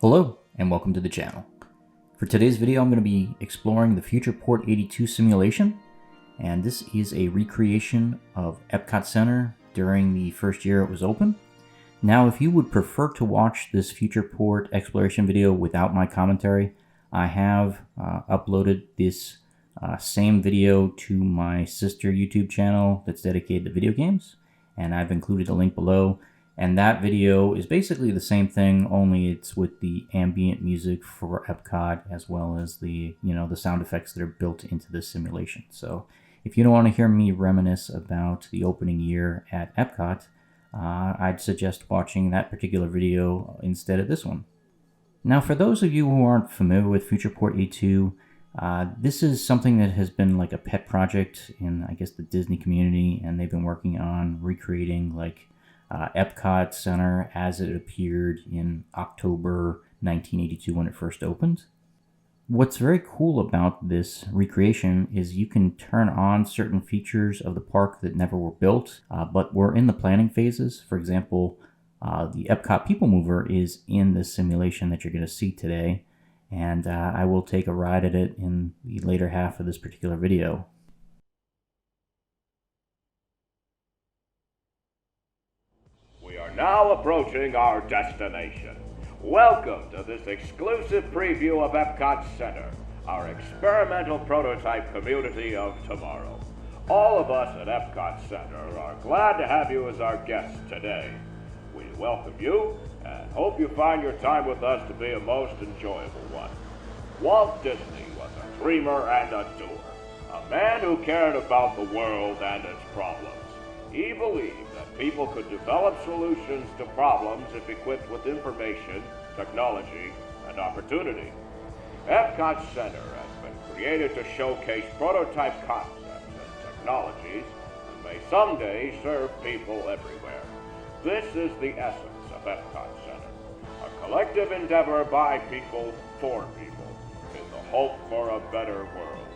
Hello and welcome to the channel. For today's video I'm going to be exploring the FuturePort 82 simulation, and this is a recreation of Epcot Center during the first year it was open. Now if you would prefer to watch this FuturePort exploration video without my commentary, I have uploaded this same video to my sister YouTube channel that's dedicated to video games, and I've included a link below. And that video is basically the same thing, only it's with the ambient music for Epcot as well as the sound effects that are built into this simulation. So if you don't want to hear me reminisce about the opening year at Epcot, I'd suggest watching that particular video instead of this one. Now for those of you who aren't familiar with FuturePort 82, this is something that has been like a pet project in, I guess, the Disney community, and they've been working on recreating like Epcot Center as it appeared in October 1982 when it first opened. What's very cool about this recreation is you can turn on certain features of the park that never were built, but were in the planning phases. For example, the Epcot PeopleMover is in this simulation that you're going to see today, and I will take a ride at it in the later half of this particular video. Now approaching our destination. Welcome to this exclusive preview of Epcot Center, our experimental prototype community of tomorrow. All of us at Epcot Center are glad to have you as our guests today. We welcome you and hope you find your time with us to be a most enjoyable one. Walt Disney was a dreamer and a doer, a man who cared about the world and its problems. He believed that people could develop solutions to problems if equipped with information, technology, and opportunity. Epcot Center has been created to showcase prototype concepts and technologies and may someday serve people everywhere. This is the essence of Epcot Center, a collective endeavor by people for people in the hope for a better world.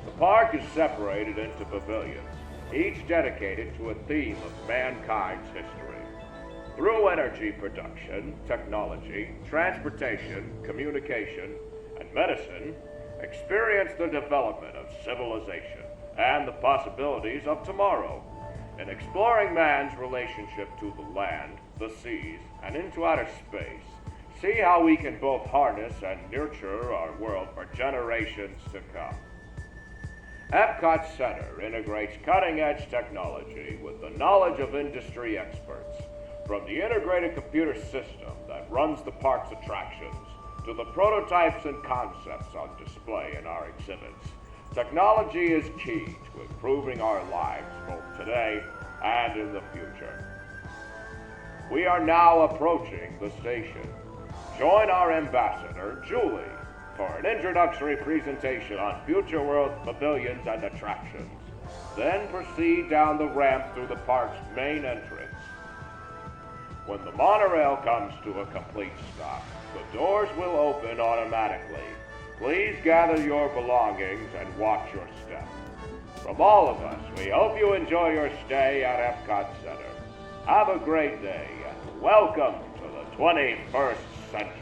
The park is separated into pavilions, each dedicated to a theme of mankind's history. Through energy production, technology, transportation, communication, and medicine, experience the development of civilization and the possibilities of tomorrow. In exploring man's relationship to the land, the seas, and into outer space, see how we can both harness and nurture our world for generations to come. Epcot Center integrates cutting-edge technology with the knowledge of industry experts, from the integrated computer system that runs the park's attractions to the prototypes and concepts on display in our exhibits. Technology is key to improving our lives both today and in the future. We are now approaching the station. Join our ambassador, Julie, for an introductory presentation on Future World pavilions and attractions. Then proceed down the ramp through the park's main entrance. When the monorail comes to a complete stop, the doors will open automatically. Please gather your belongings and watch your step. From all of us, we hope you enjoy your stay at Epcot Center. Have a great day and welcome to the 21st century.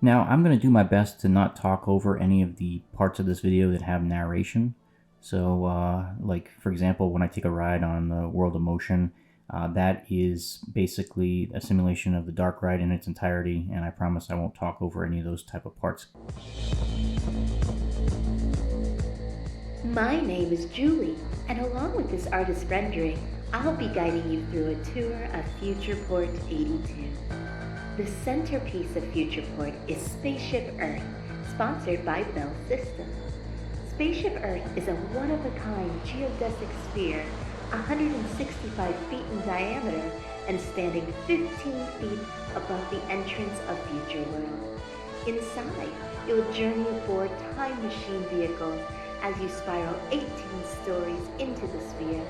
Now, I'm going to do my best to not talk over any of the parts of this video that have narration. So, like, for example, when I take a ride on the World of Motion, that is basically a simulation of the dark ride in its entirety, and I promise I won't talk over any of those type of parts. My name is Julie, and along with this artist rendering, I'll be guiding you through a tour of FuturePort 82. The centerpiece of FuturePort is Spaceship Earth, sponsored by Bell Systems. Spaceship Earth is a one-of-a-kind geodesic sphere, 165 feet in diameter and standing 15 feet above the entrance of Future World. Inside, you'll journey aboard time machine vehicles as you spiral 18 stories into the sphere,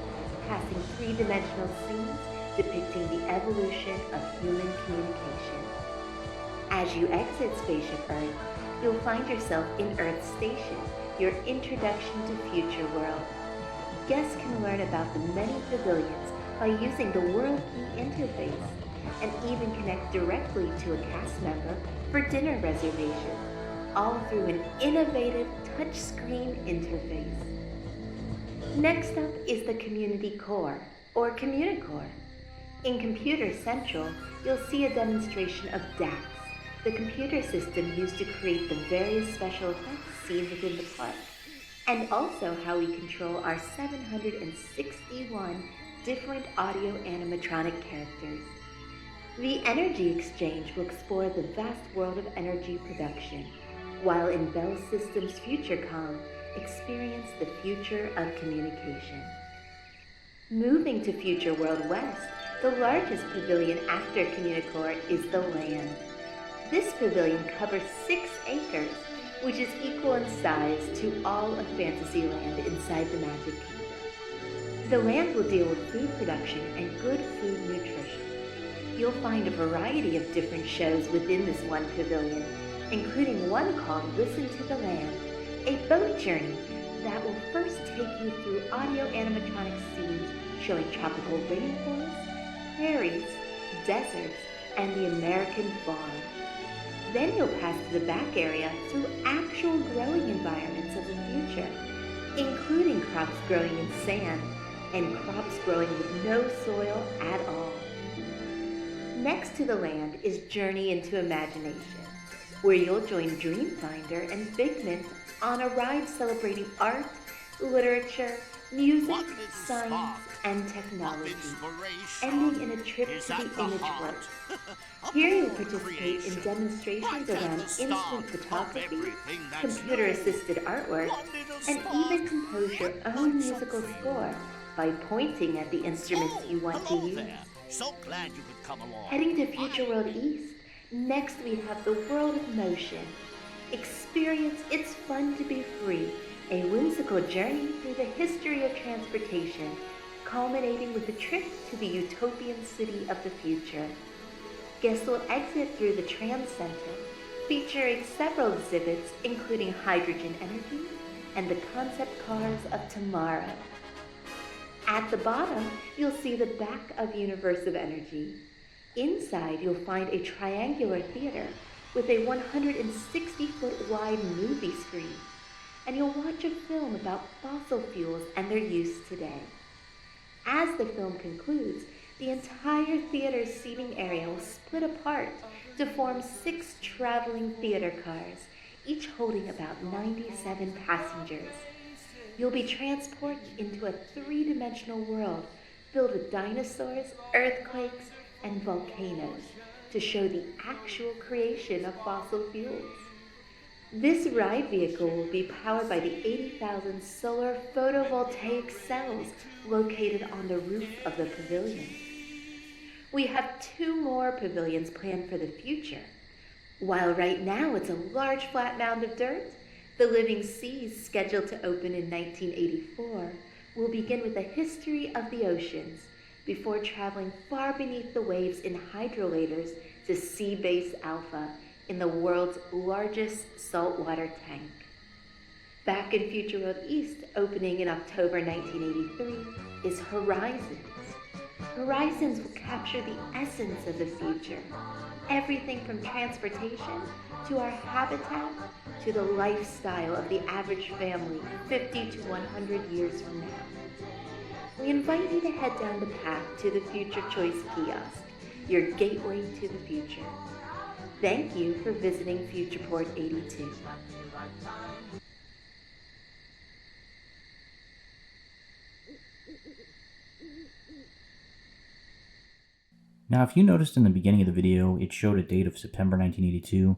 passing three-dimensional scenes depicting the evolution of human communication. As you exit Spaceship Earth, you'll find yourself in Earth Station, your introduction to Future World. Guests can learn about the many pavilions by using the World Key interface. and even connect directly to a cast member for dinner reservations, all through an innovative touchscreen interface. Next up is the Community Core, or Communicore. In Computer Central, you'll see a demonstration of DAX, the computer system used to create the various special effects seen within the park, and also how we control our 761 different audio animatronic characters. The Energy Exchange will explore the vast world of energy production, while in Bell Systems FutureCom, experience the future of communication. Moving to Future World West, the largest pavilion after Communicore is the Land. This pavilion covers 6 acres, which is equal in size to all of Fantasyland inside the Magic Kingdom. The Land will deal with food production and good food nutrition. You'll find a variety of different shows within this one pavilion, including one called Listen to the Land, a boat journey that will first take you through audio animatronic scenes showing tropical rainforests, prairies, deserts, and the American farm. Then you'll pass to the back area through actual growing environments of the future, including crops growing in sand and crops growing with no soil at all. Next to the Land is Journey into Imagination, where you'll join Dreamfinder and Figment on a ride celebrating art, literature, music, science, and technology, ending in a trip to the Image World. Here you'll participate in demonstrations around instant photography, computer-assisted artwork, and even compose your own musical score by pointing at the instruments you want to use. So glad you could come along. Heading to Future World East, next we have the World of Motion. Experience It's Fun to Be Free, a whimsical journey through the history of transportation, culminating with a trip to the utopian city of the future. Guests will exit through the Trans Center, featuring several exhibits including hydrogen energy and the concept cars of tomorrow. At the bottom, you'll see the back of Universe of Energy. Inside, you'll find a triangular theater with a 160-foot wide movie screen, and you'll watch a film about fossil fuels and their use today. As the film concludes, the entire theater's seating area will split apart to form 6 traveling theater cars, each holding about 97 passengers. You'll be transported into a 3-dimensional world filled with dinosaurs, earthquakes, and volcanoes to show the actual creation of fossil fuels. This ride vehicle will be powered by the 80,000 solar photovoltaic cells located on the roof of the pavilion. We have 2 more pavilions planned for the future. While right now it's a large flat mound of dirt, the Living Seas, scheduled to open in 1984, will begin with a history of the oceans before traveling far beneath the waves in hydrolators to Sea Base Alpha in the world's largest saltwater tank. Back in Future World East, opening in October 1983, is Horizons. Horizons will capture the essence of the future, everything from transportation to our habitat to the lifestyle of the average family 50 to 100 years from now. We invite you to head down the path to the Future Choice Kiosk, your gateway to the future. Thank you for visiting FuturePort 82. Now, if you noticed in the beginning of the video, it showed a date of September 1982.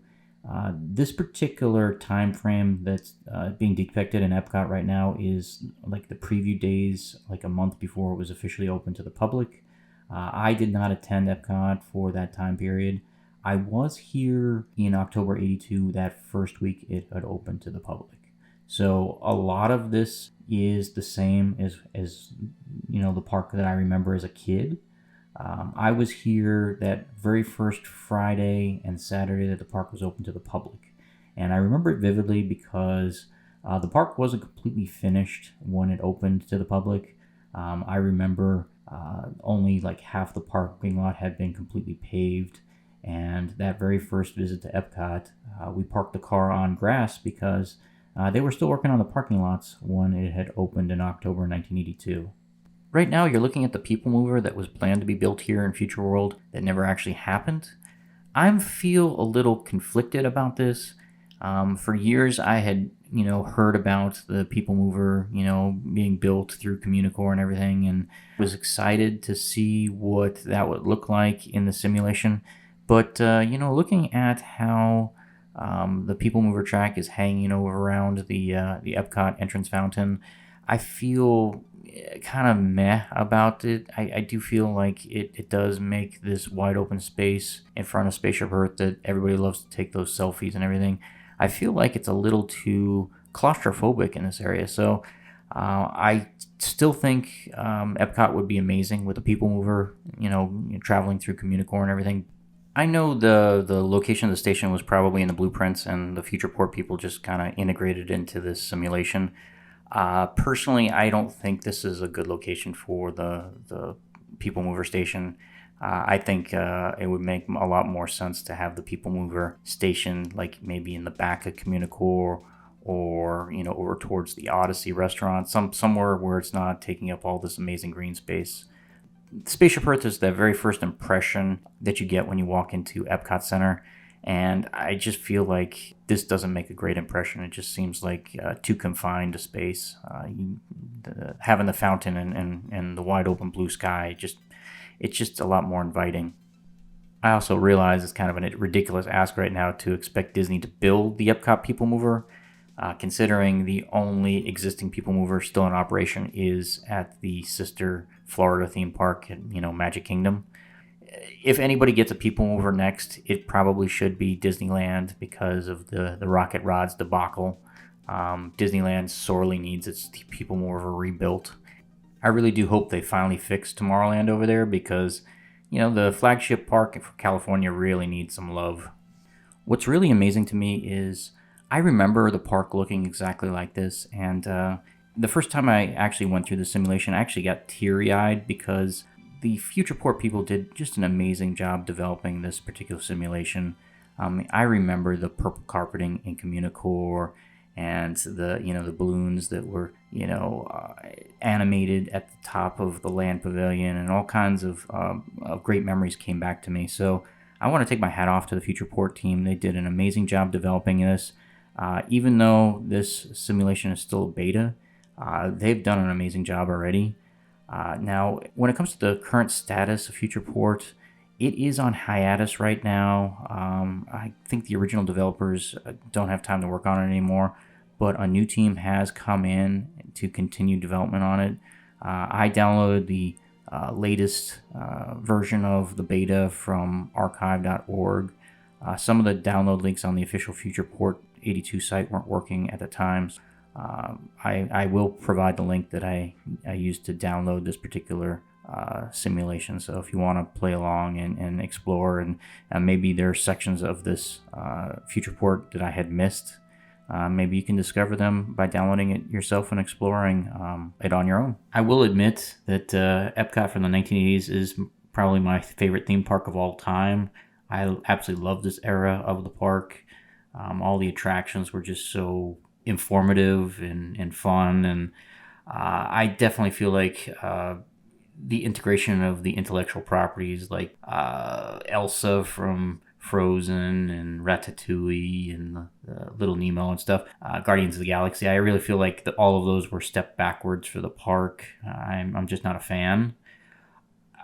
This particular time frame that's being depicted in Epcot right now is like the preview days, like a month before it was officially open to the public. I did not attend Epcot for that time period. I was here in October 82, that first week it had opened to the public. So a lot of this is the same as you know, the park that I remember as a kid. I was here that very first Friday and Saturday that the park was open to the public. And I remember it vividly because the park wasn't completely finished when it opened to the public. I remember only like half the parking lot had been completely paved, and that very first visit to Epcot, we parked the car on grass because they were still working on the parking lots when it had opened in October 1982. Right now, you're looking at the PeopleMover that was planned to be built here in Future World that never actually happened. I feel a little conflicted about this. For years, I had, heard about the PeopleMover, being built through Communicore and everything, and was excited to see what that would look like in the simulation. But, looking at how the PeopleMover track is hanging over around the Epcot entrance fountain, I feel kind of meh about it. I do feel like it does make this wide open space in front of Spaceship Earth that everybody loves to take those selfies and everything. I feel like it's a little too claustrophobic in this area. So I still think Epcot would be amazing with the PeopleMover, traveling through Communicore and everything. I know the location of the station was probably in the blueprints, and the FuturePort people just kind of integrated into this simulation. Personally, I don't think this is a good location for the PeopleMover station. I think it would make a lot more sense to have the PeopleMover station like maybe in the back of Communicore, or over towards the Odyssey restaurant, somewhere where it's not taking up all this amazing green space. Spaceship Earth is the very first impression that you get when you walk into Epcot Center, and I just feel like this doesn't make a great impression. It just seems like too confined a space. Having the fountain and the wide open blue sky, it's just a lot more inviting. I also realize it's kind of a ridiculous ask right now to expect Disney to build the Epcot PeopleMover, considering the only existing PeopleMover still in operation is at the sister Florida theme park at Magic Kingdom. If anybody gets a PeopleMover next, it probably should be Disneyland because of the Rocket Rods debacle. Disneyland sorely needs its PeopleMover rebuilt. I really do hope they finally fix Tomorrowland over there because, the flagship park for California really needs some love. What's really amazing to me is I remember the park looking exactly like this, and the first time I actually went through the simulation, I actually got teary-eyed because the FuturePort people did just an amazing job developing this particular simulation. I remember the purple carpeting in Communicore and the balloons that were animated at the top of the land pavilion, and all kinds of great memories came back to me. So I want to take my hat off to the FuturePort team. They did an amazing job developing this. Even though this simulation is still a beta, they've done an amazing job already. Now, when it comes to the current status of FuturePort, it is on hiatus right now. I think the original developers don't have time to work on it anymore, but a new team has come in to continue development on it. I downloaded the latest version of the beta from archive.org. Some of the download links on the official FuturePort 82 site weren't working at the time. I will provide the link that I used to download this particular simulation. So if you want to play along and explore, and maybe there are sections of this FuturePort that I had missed, maybe you can discover them by downloading it yourself and exploring it on your own. I will admit that Epcot from the 1980s is probably my favorite theme park of all time. I absolutely love this era of the park. All the attractions were just so informative and fun, and I definitely feel like the integration of the intellectual properties like Elsa from Frozen and Ratatouille and Little Nemo and stuff, Guardians of the Galaxy, I really feel like all of those were step backwards for the park. I'm just not a fan.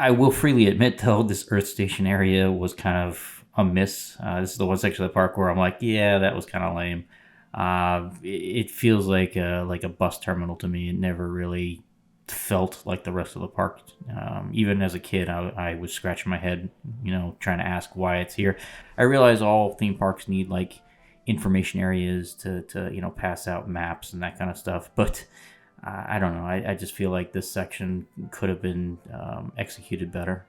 I will freely admit, though, this Earth Station area was kind of a miss. This is the one section of the park where I'm like, yeah, that was kind of lame. It feels like a bus terminal to me. It never really felt like the rest of the park. Even as a kid, I was scratching my head, trying to ask why it's here. I realize all theme parks need like information areas to pass out maps and that kind of stuff, but I don't know. I just feel like this section could have been executed better.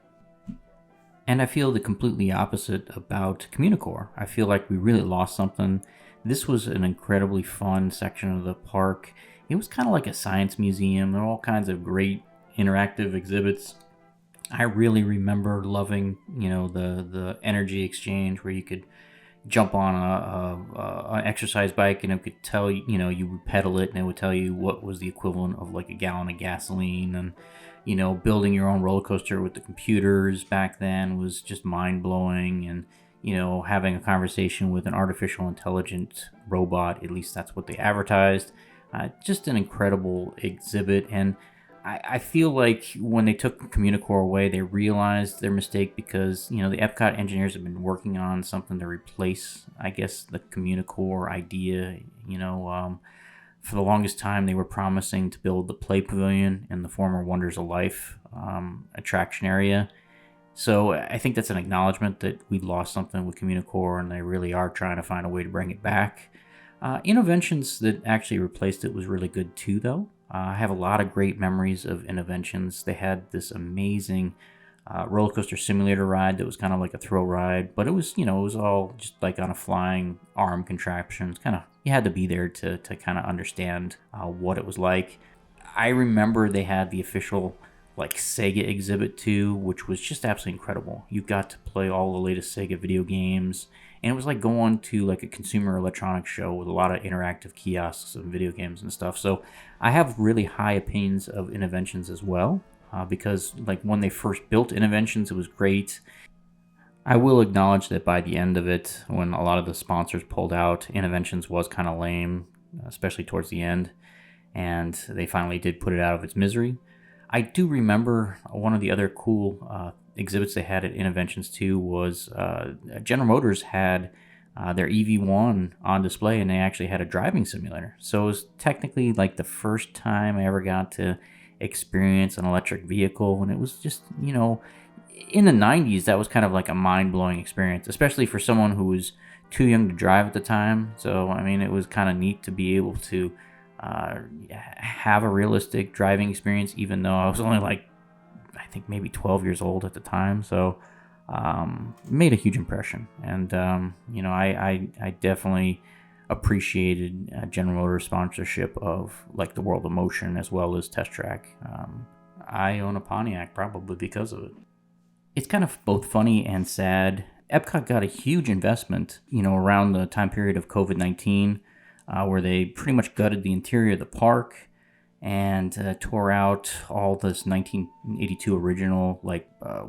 And I feel the completely opposite about Communicore. I feel like we really lost something. This was an incredibly fun section of the park. It was kind of like a science museum. There were all kinds of great interactive exhibits. I really remember loving, the energy exchange where you could jump on an exercise bike and it could tell you, you would pedal it and it would tell you what was the equivalent of like a gallon of gasoline. And building your own roller coaster with the computers back then was just mind-blowing. And having a conversation with an artificial intelligent robot, at least that's what they advertised. Just an incredible exhibit. And I feel like when they took Communicore away, they realized their mistake because, the Epcot engineers have been working on something to replace, I guess, the Communicore idea. For the longest time, they were promising to build the Play Pavilion in the former Wonders of Life attraction area. So I think that's an acknowledgement that we lost something with Communicore, and they really are trying to find a way to bring it back. Innovations that actually replaced it was really good too, though. I have a lot of great memories of Innovations. They had this amazing roller coaster simulator ride that was kind of like a thrill ride, but it was, it was all just like on a flying arm contraption. It's kind of, you had to be there to kind of understand what it was like. I remember they had the official like Sega exhibit too, which was just absolutely incredible. You got to play all the latest Sega video games, and it was like going to like a consumer electronics show with a lot of interactive kiosks and video games and stuff. So I have really high opinions of Innovations as well, because like when they first built Innovations, it was great. I will acknowledge that by the end of it, when a lot of the sponsors pulled out, Innovations was kind of lame, especially towards the end, and they finally did put it out of its misery. I do remember one of the other cool exhibits they had at Innovations too was General Motors had their EV1 on display, and they actually had a driving simulator. So it was technically like the first time I ever got to experience an electric vehicle, and it was just, in the 90s, that was kind of like a mind-blowing experience, especially for someone who was too young to drive at the time. So, I mean, it was kind of neat to be able to have a realistic driving experience, even though I was only like, I think maybe 12 years old at the time. So made a huge impression. And, I definitely appreciated General Motors sponsorship of like the World of Motion as well as Test Track. I own a Pontiac probably because of it. It's kind of both funny and sad. Epcot got a huge investment, around the time period of COVID-19, where they pretty much gutted the interior of the park and tore out all this 1982 original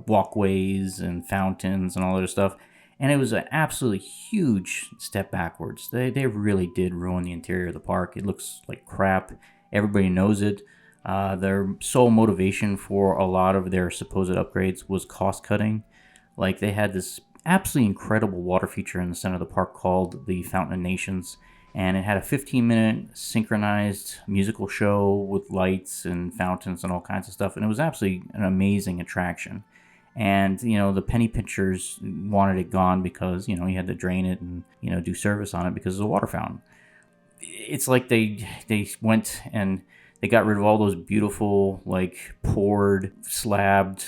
walkways and fountains and all that stuff. And it was an absolutely huge step backwards. They really did ruin the interior of the park. It looks like crap. Everybody knows it. Their sole motivation for a lot of their supposed upgrades was cost cutting. Like they had this absolutely incredible water feature in the center of the park called the Fountain of Nations. And it had a 15-minute synchronized musical show with lights and fountains and all kinds of stuff. And it was absolutely an amazing attraction. And, the penny pinchers wanted it gone because, you had to drain it and, do service on it because it's a water fountain. It's like they went and they got rid of all those beautiful, poured, slabbed,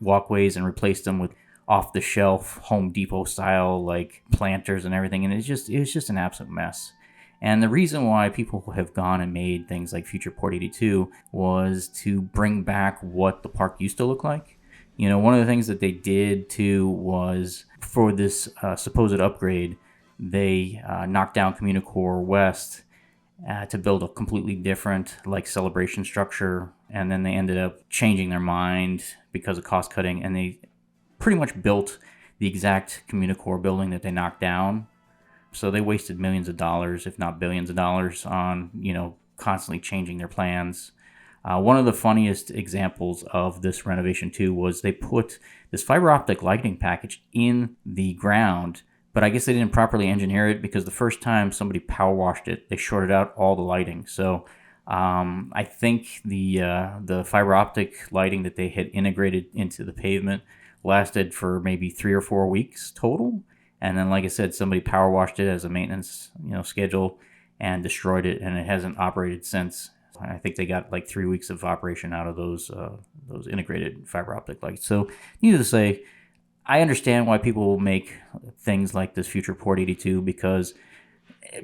walkways and replaced them with off-the-shelf Home Depot style planters and everything, and it was just an absolute mess. And the reason why people have gone and made things like FuturePort 82 was to bring back what the park used to look like. One of the things that they did too was for this supposed upgrade, they knocked down Communicore West to build a completely different celebration structure, and then they ended up changing their mind because of cost cutting, and they pretty much built the exact Communicore building that they knocked down. So they wasted millions of dollars, if not billions of dollars, on, constantly changing their plans. One of the funniest examples of this renovation too was they put this fiber optic lighting package in the ground, but I guess they didn't properly engineer it because the first time somebody power washed it, they shorted out all the lighting. So I think the fiber optic lighting that they had integrated into the pavement lasted for maybe 3 or 4 weeks total, and then like I said, somebody power washed it as a maintenance schedule and destroyed it, and it hasn't operated since. I think they got 3 weeks of operation out of those integrated fiber optic lights. So needless to say, I understand why people will make things like this FuturePort 82 because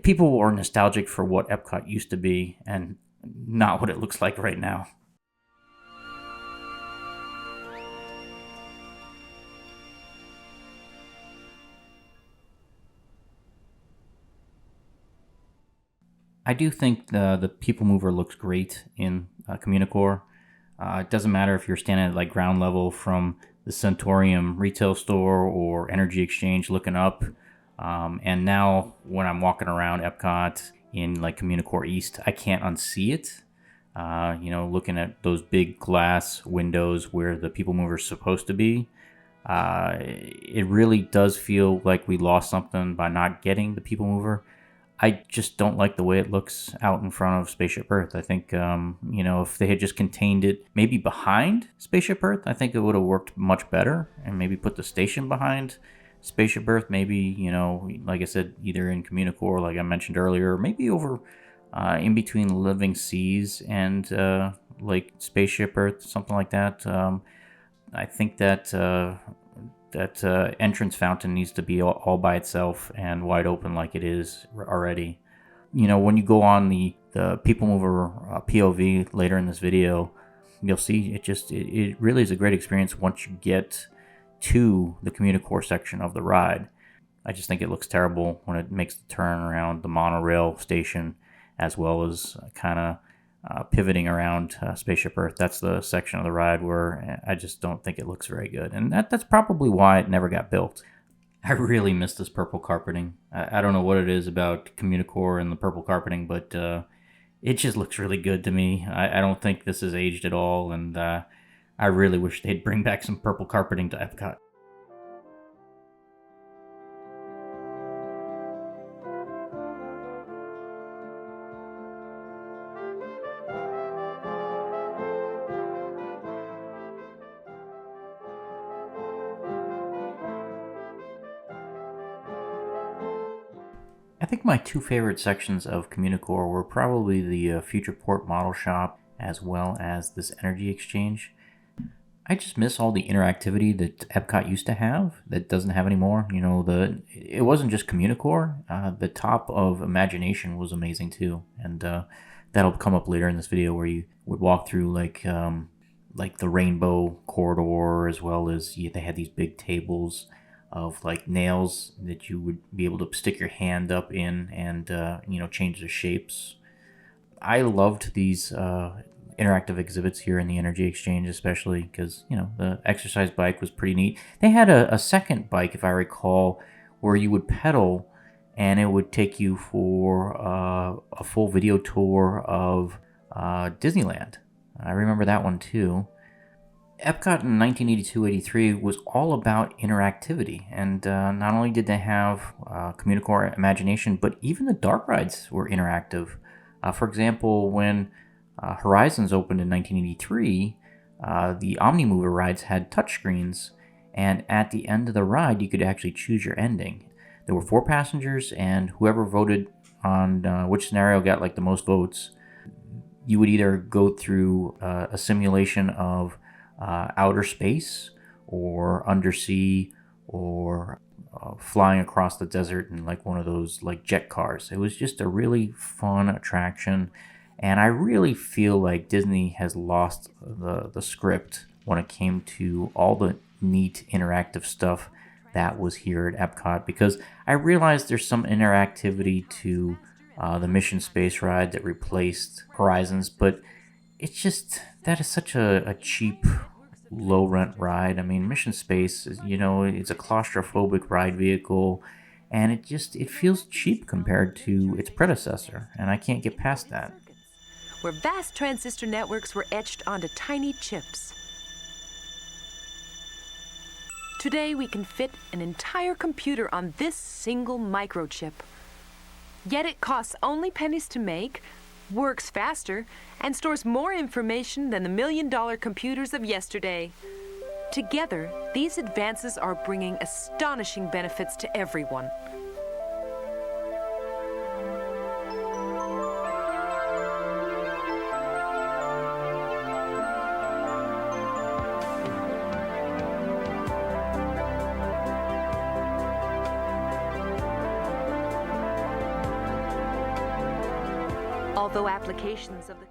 people are nostalgic for what Epcot used to be and not what it looks like right now. I do think the PeopleMover looks great in Communicore. It doesn't matter if you're standing at like ground level from the Centorium retail store or Energy Exchange looking up. And now when I'm walking around Epcot in like Communicore East, I can't unsee it. Looking at those big glass windows where the PeopleMover is supposed to be. It really does feel like we lost something by not getting the PeopleMover. I just don't like the way it looks out in front of Spaceship Earth. I think, if they had just contained it maybe behind Spaceship Earth, I think it would have worked much better. And maybe put the station behind Spaceship Earth. Maybe, like I said, either in Communicore, like I mentioned earlier, or maybe over in between Living Seas and like Spaceship Earth, something like that. I think that entrance fountain needs to be all by itself and wide open like it is already. When you go on the PeopleMover POV later in this video, you'll see it really is a great experience once you get to the Communicore section of the ride. I just think it looks terrible when it makes the turn around the monorail station, as well as kind of pivoting around Spaceship Earth. That's the section of the ride where I just don't think it looks very good. And that's probably why it never got built. I really miss this purple carpeting. I don't know what it is about Communicore and the purple carpeting, but it just looks really good to me. I don't think this is aged at all, and I really wish they'd bring back some purple carpeting to Epcot. I think my two favorite sections of Communicore were probably the FuturePort model shop as well as this energy exchange. I just miss all the interactivity that Epcot used to have that doesn't have anymore. It wasn't just Communicore. The top of Imagination was amazing too, and that'll come up later in this video where you would walk through like the rainbow corridor, as well as they had these big tables of like nails that you would be able to stick your hand up in and change the shapes. I loved these interactive exhibits here in the Energy Exchange, especially because the exercise bike was pretty neat. They had a second bike, if I recall, where you would pedal and it would take you for a full video tour of Disneyland. I remember that one too. Epcot in 1982-83 was all about interactivity, and not only did they have Communicore Imagination, but even the dark rides were interactive. For example, when Horizons opened in 1983, the OmniMover rides had touchscreens, and at the end of the ride, you could actually choose your ending. There were 4 passengers, and whoever voted on which scenario got like the most votes, you would either go through a simulation of outer space or undersea or flying across the desert in like one of those like jet cars. It was just a really fun attraction, and I really feel like Disney has lost the script when it came to all the neat interactive stuff that was here at Epcot, because I realized there's some interactivity to the Mission Space ride that replaced Horizons, but it's just, that is such a cheap, low rent ride. I mean, Mission Space is, it's a claustrophobic ride vehicle, and it feels cheap compared to its predecessor, and I can't get past that. Where vast transistor networks were etched onto tiny chips. Today we can fit an entire computer on this single microchip. Yet it costs only pennies to make, works faster, and stores more information than the million-dollar computers of yesterday. Together, these advances are bringing astonishing benefits to everyone. Although applications of the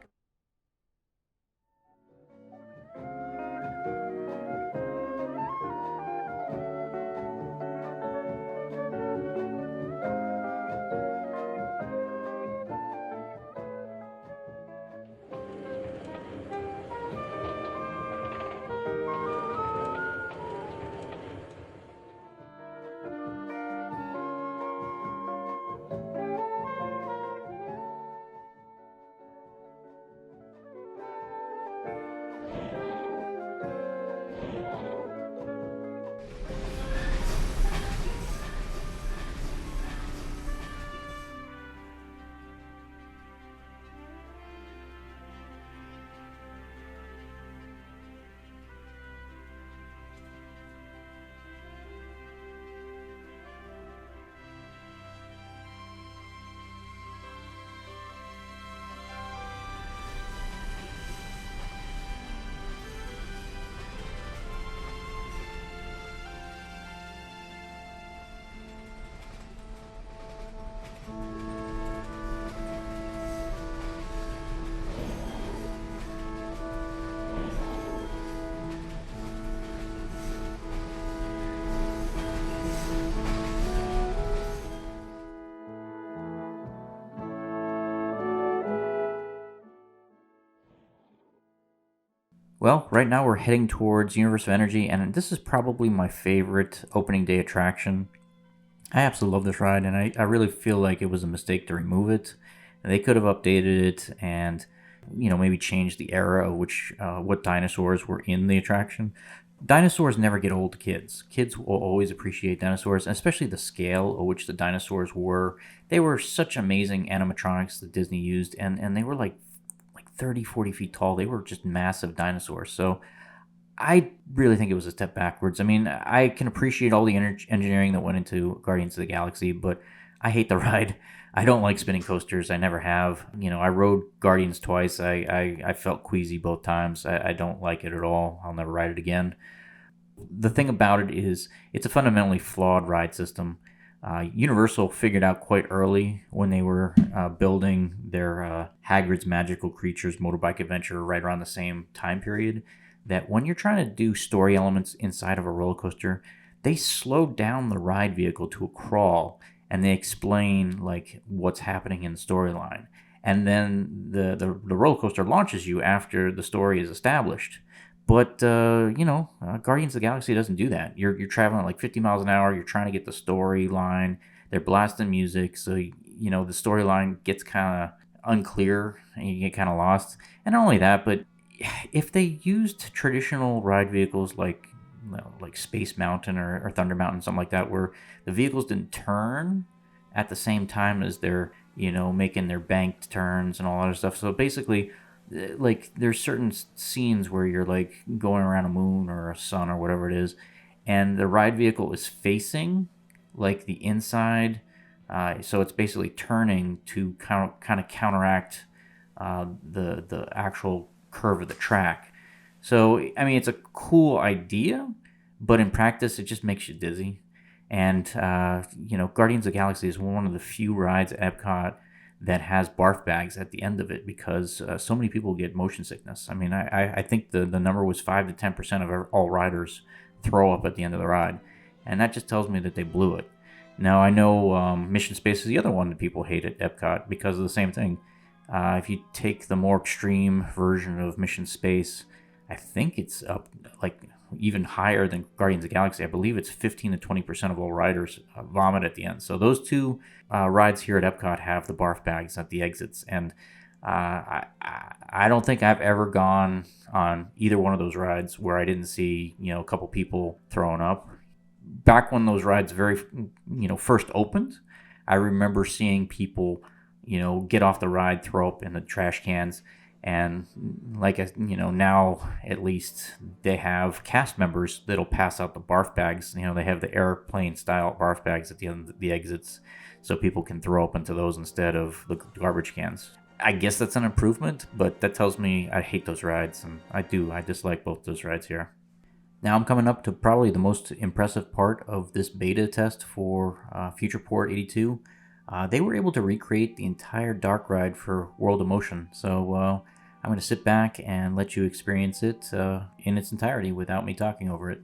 Well, right now we're heading towards Universe of Energy, and this is probably my favorite opening day attraction. I absolutely love this ride, and I really feel like it was a mistake to remove it. They could have updated it and, maybe changed the era of what dinosaurs were in the attraction. Dinosaurs never get old to kids. Kids will always appreciate dinosaurs, especially the scale at which the dinosaurs were. They were such amazing animatronics that Disney used, and they were like 30, 40 feet tall. They were just massive dinosaurs. So I really think it was a step backwards. I mean, I can appreciate all the engineering that went into Guardians of the Galaxy, but I hate the ride. I don't like spinning coasters. I never have. I rode Guardians twice. I felt queasy both times. I don't like it at all. I'll never ride it again. The thing about it is it's a fundamentally flawed ride system. Universal figured out quite early when they were building their Hagrid's Magical Creatures motorbike adventure right around the same time period that when you're trying to do story elements inside of a roller coaster, they slowed down the ride vehicle to a crawl and they explain like what's happening in the storyline. And then the roller coaster launches you after the story is established. But, Guardians of the Galaxy doesn't do that. You're traveling at like 50 miles an hour. You're trying to get the storyline. They're blasting music. So, the storyline gets kind of unclear and you get kind of lost. And not only that, but if they used traditional ride vehicles like Space Mountain or Thunder Mountain, something like that, where the vehicles didn't turn at the same time as they're, making their banked turns and all that other stuff. So basically, like there's certain scenes where you're like going around a moon or a sun or whatever it is, and the ride vehicle is facing like the inside, so it's basically turning to kind of counteract the actual curve of the track. So I mean, it's a cool idea, but in practice, it just makes you dizzy. And Guardians of the Galaxy is one of the few rides at Epcot that has barf bags at the end of it because so many people get motion sickness. I mean, I think the number was 5 to 10% of all riders throw up at the end of the ride. And that just tells me that they blew it. Now, I know Mission Space is the other one that people hate at Epcot because of the same thing. If you take the more extreme version of Mission Space, I think it's up like even higher than Guardians of the Galaxy. I believe it's 15 to 20% of all riders vomit at the end. So those two rides here at Epcot have the barf bags at the exits. And I don't think I've ever gone on either one of those rides where I didn't see, a couple people throwing up. Back when those rides first opened, I remember seeing people, get off the ride, throw up in the trash cans. And now at least they have cast members that'll pass out the barf bags. They have the airplane style barf bags at the end of the exits so people can throw up into those instead of the garbage cans. I guess that's an improvement, but that tells me I hate those rides, and I dislike both those rides here. Now I'm coming up to probably the most impressive part of this beta test for FuturePort 82. They were able to recreate the entire dark ride for World of Motion. So I'm going to sit back and let you experience it in its entirety without me talking over it.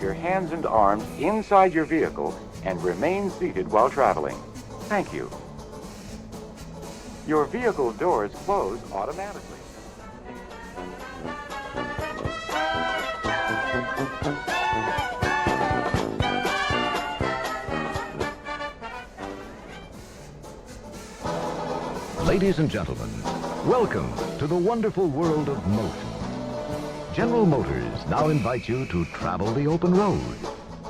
Your hands and arms inside your vehicle and remain seated while traveling. Thank you. Your vehicle doors close automatically. Ladies and gentlemen, welcome to the wonderful world of motion. General Motors now invite you to travel the open road,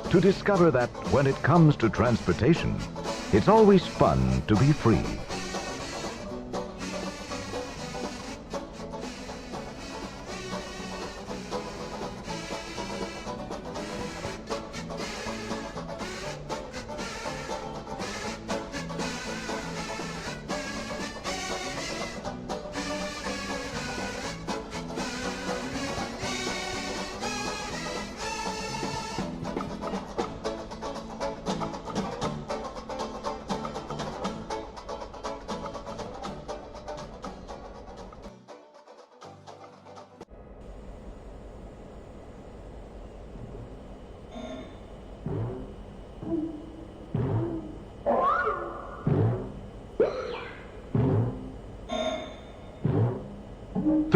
to discover that when it comes to transportation, it's always fun to be free.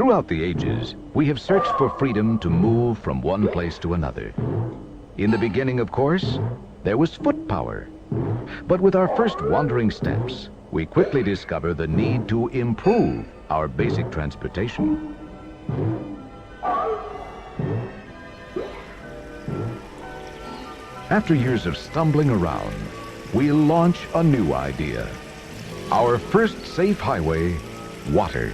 Throughout the ages, we have searched for freedom to move from one place to another. In the beginning, of course, there was foot power. But with our first wandering steps, we quickly discover the need to improve our basic transportation. After years of stumbling around, we launch a new idea. Our first safe highway, water.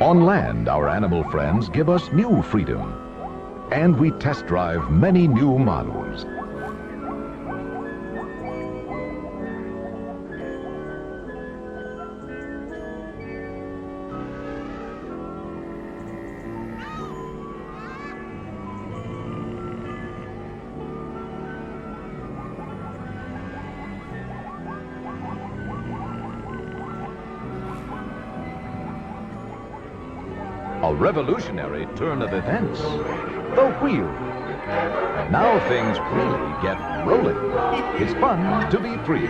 On land, our animal friends give us new freedom, and we test drive many new models. A revolutionary turn of events. The wheel. And now things really get rolling. It's fun to be free.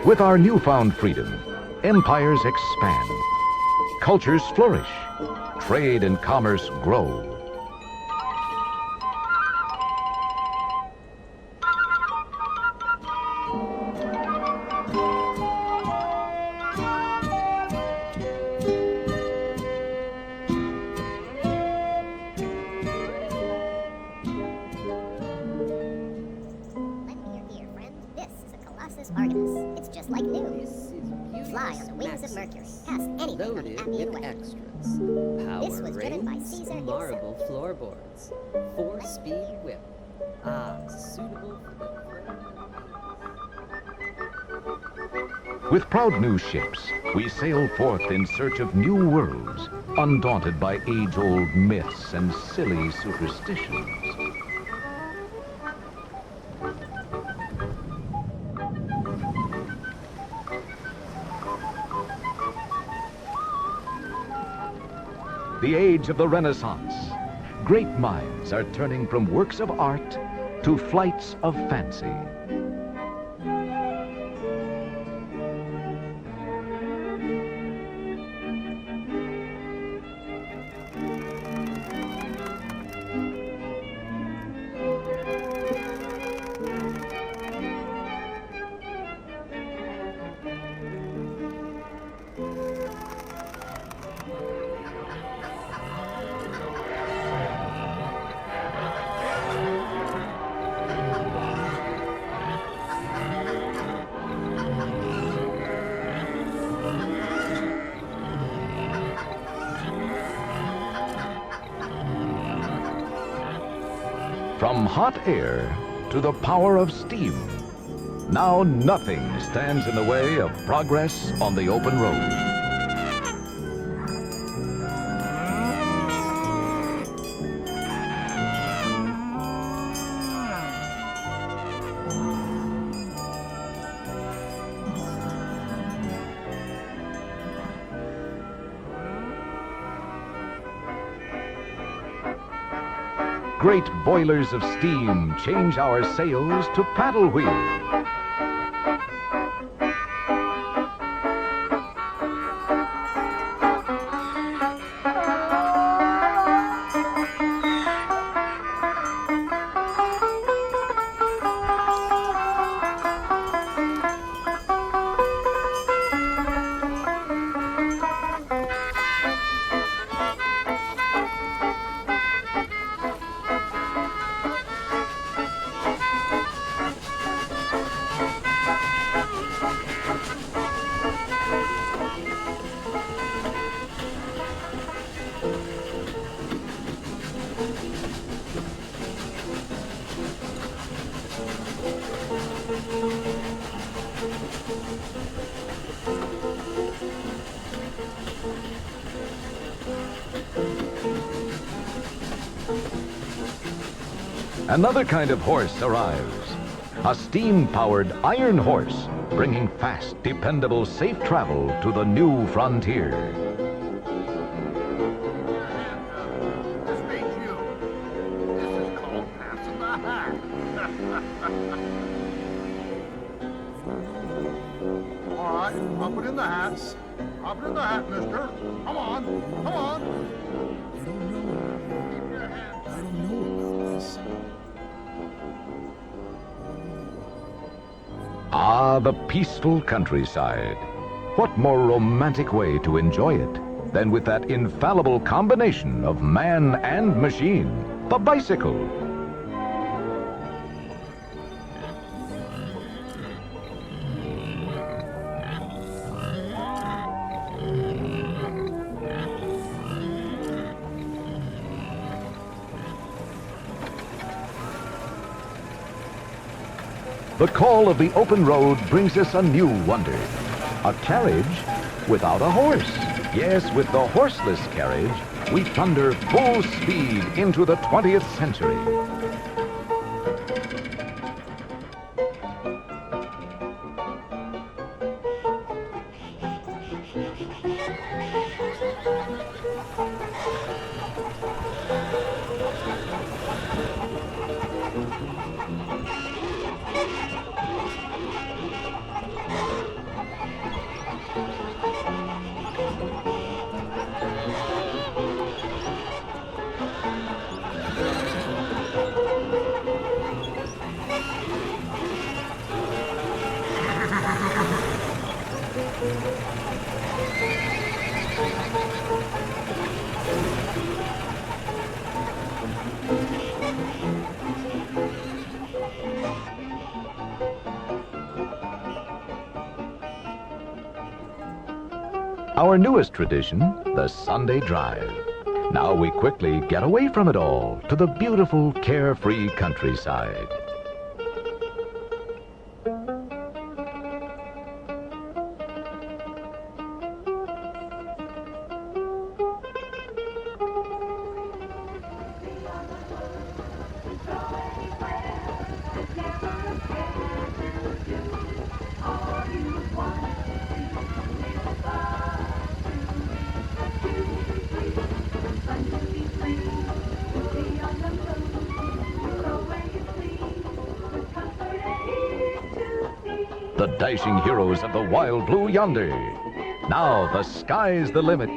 With our newfound freedom, empires expand, cultures flourish, trade and commerce grow. With proud new ships, we sail forth in search of new worlds, undaunted by age-old myths and silly superstitions. The age of the Renaissance. Great minds are turning from works of art to flights of fancy. From hot air to the power of steam, now nothing stands in the way of progress on the open road. Great boilers of steam change our sails to paddle wheels. another kind of horse arrives. A steam-powered iron horse, bringing fast, dependable, safe travel to the new frontier. This means you. This is called passing the hat. All right, pop it in the hat. Pop it in the hat, mister. Come on, come on. Keep your hand. I don't know about this. Ah, the peaceful countryside. What more romantic way to enjoy it than with that infallible combination of man and machine, the bicycle? The call of the open road brings us a new wonder. A carriage without a horse. Yes, with the horseless carriage, we thunder full speed into the 20th century. Our newest tradition, the Sunday drive. Now we quickly get away from it all to the beautiful, carefree countryside. The dashing heroes of the wild blue yonder. Now the sky's the limit.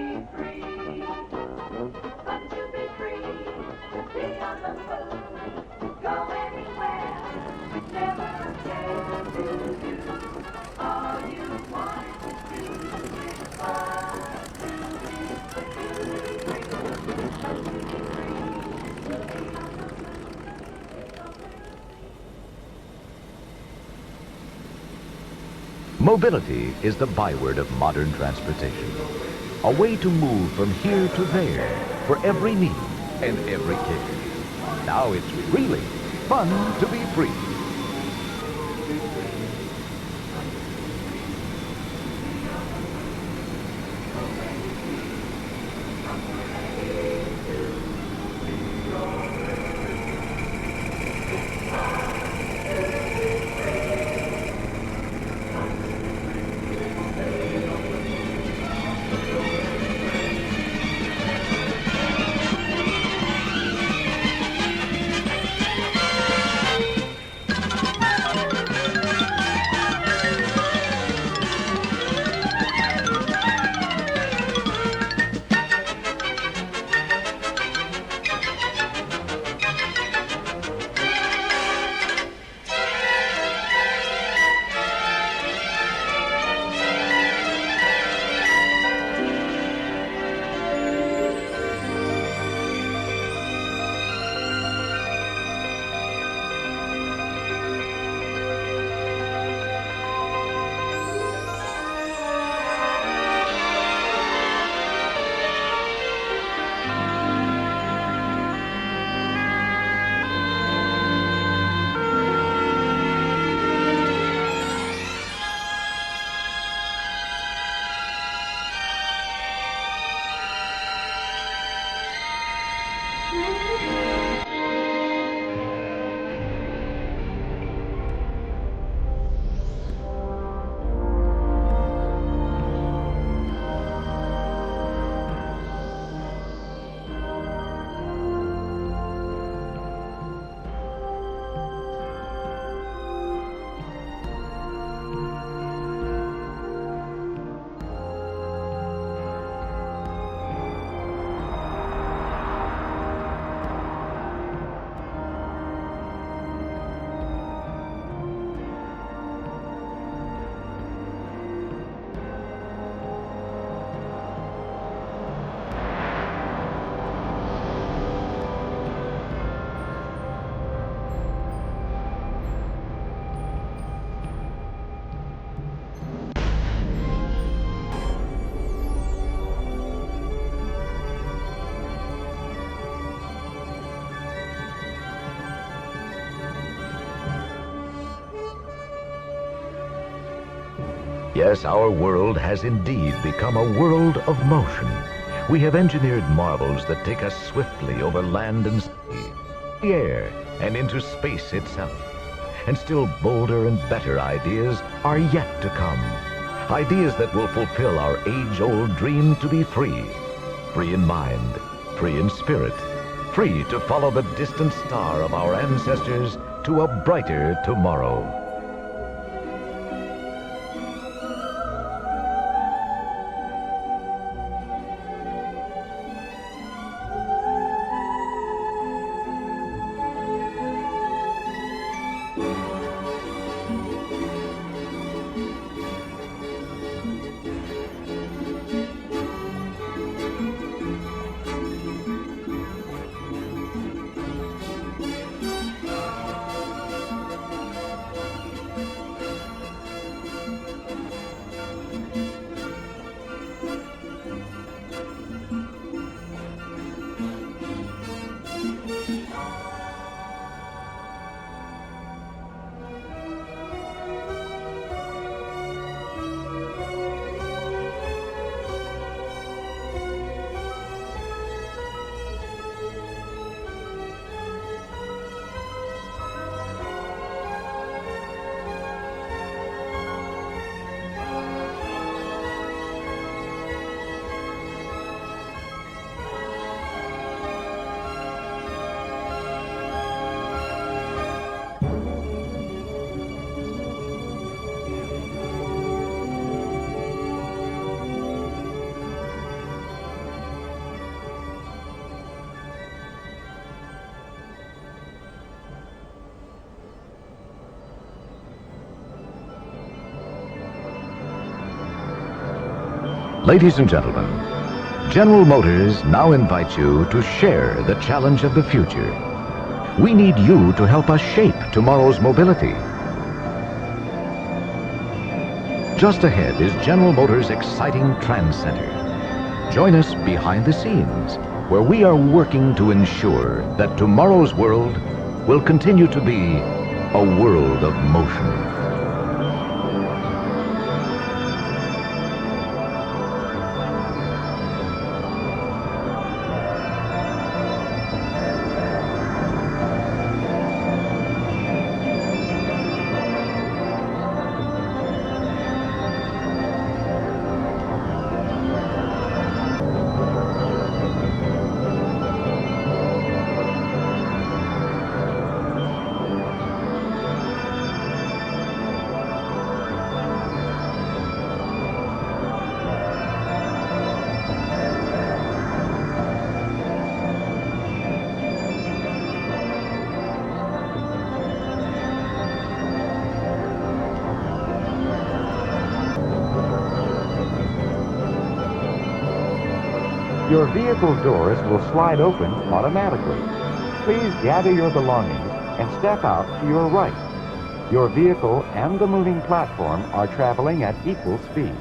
Mobility is the byword of modern transportation. A way to move from here to there for every need and every care. Now it's really fun to be free. Yes, our world has indeed become a world of motion. We have engineered marvels that take us swiftly over land and sea, the air, and into space itself. And still bolder and better ideas are yet to come. Ideas that will fulfill our age-old dream to be free. Free in mind, free in spirit, free to follow the distant star of our ancestors to a brighter tomorrow. Ladies and gentlemen, General Motors now invites you to share the challenge of the future. We need you to help us shape tomorrow's mobility. Just ahead is General Motors' exciting Trans Center. Join us behind the scenes, where we are working to ensure that tomorrow's world will continue to be a world of motion. Your vehicle doors will slide open automatically. Please gather your belongings and step out to your right. Your vehicle and the moving platform are traveling at equal speed.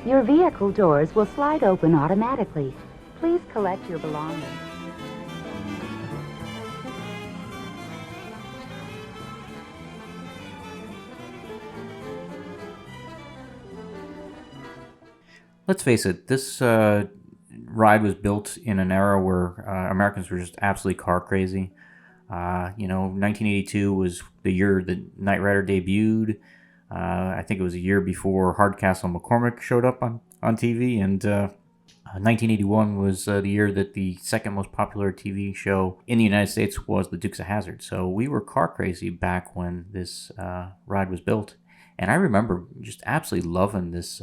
Your vehicle doors will slide open automatically. Please collect your belongings. Let's face it, this ride was built in an era where Americans were just absolutely car crazy. 1982 was the year that Knight Rider debuted. I think it was a year before Hardcastle McCormick showed up on TV, and 1981 was the year that the second most popular TV show in the United States was The Dukes of Hazzard. So we were car crazy back when this ride was built. And I remember just absolutely loving this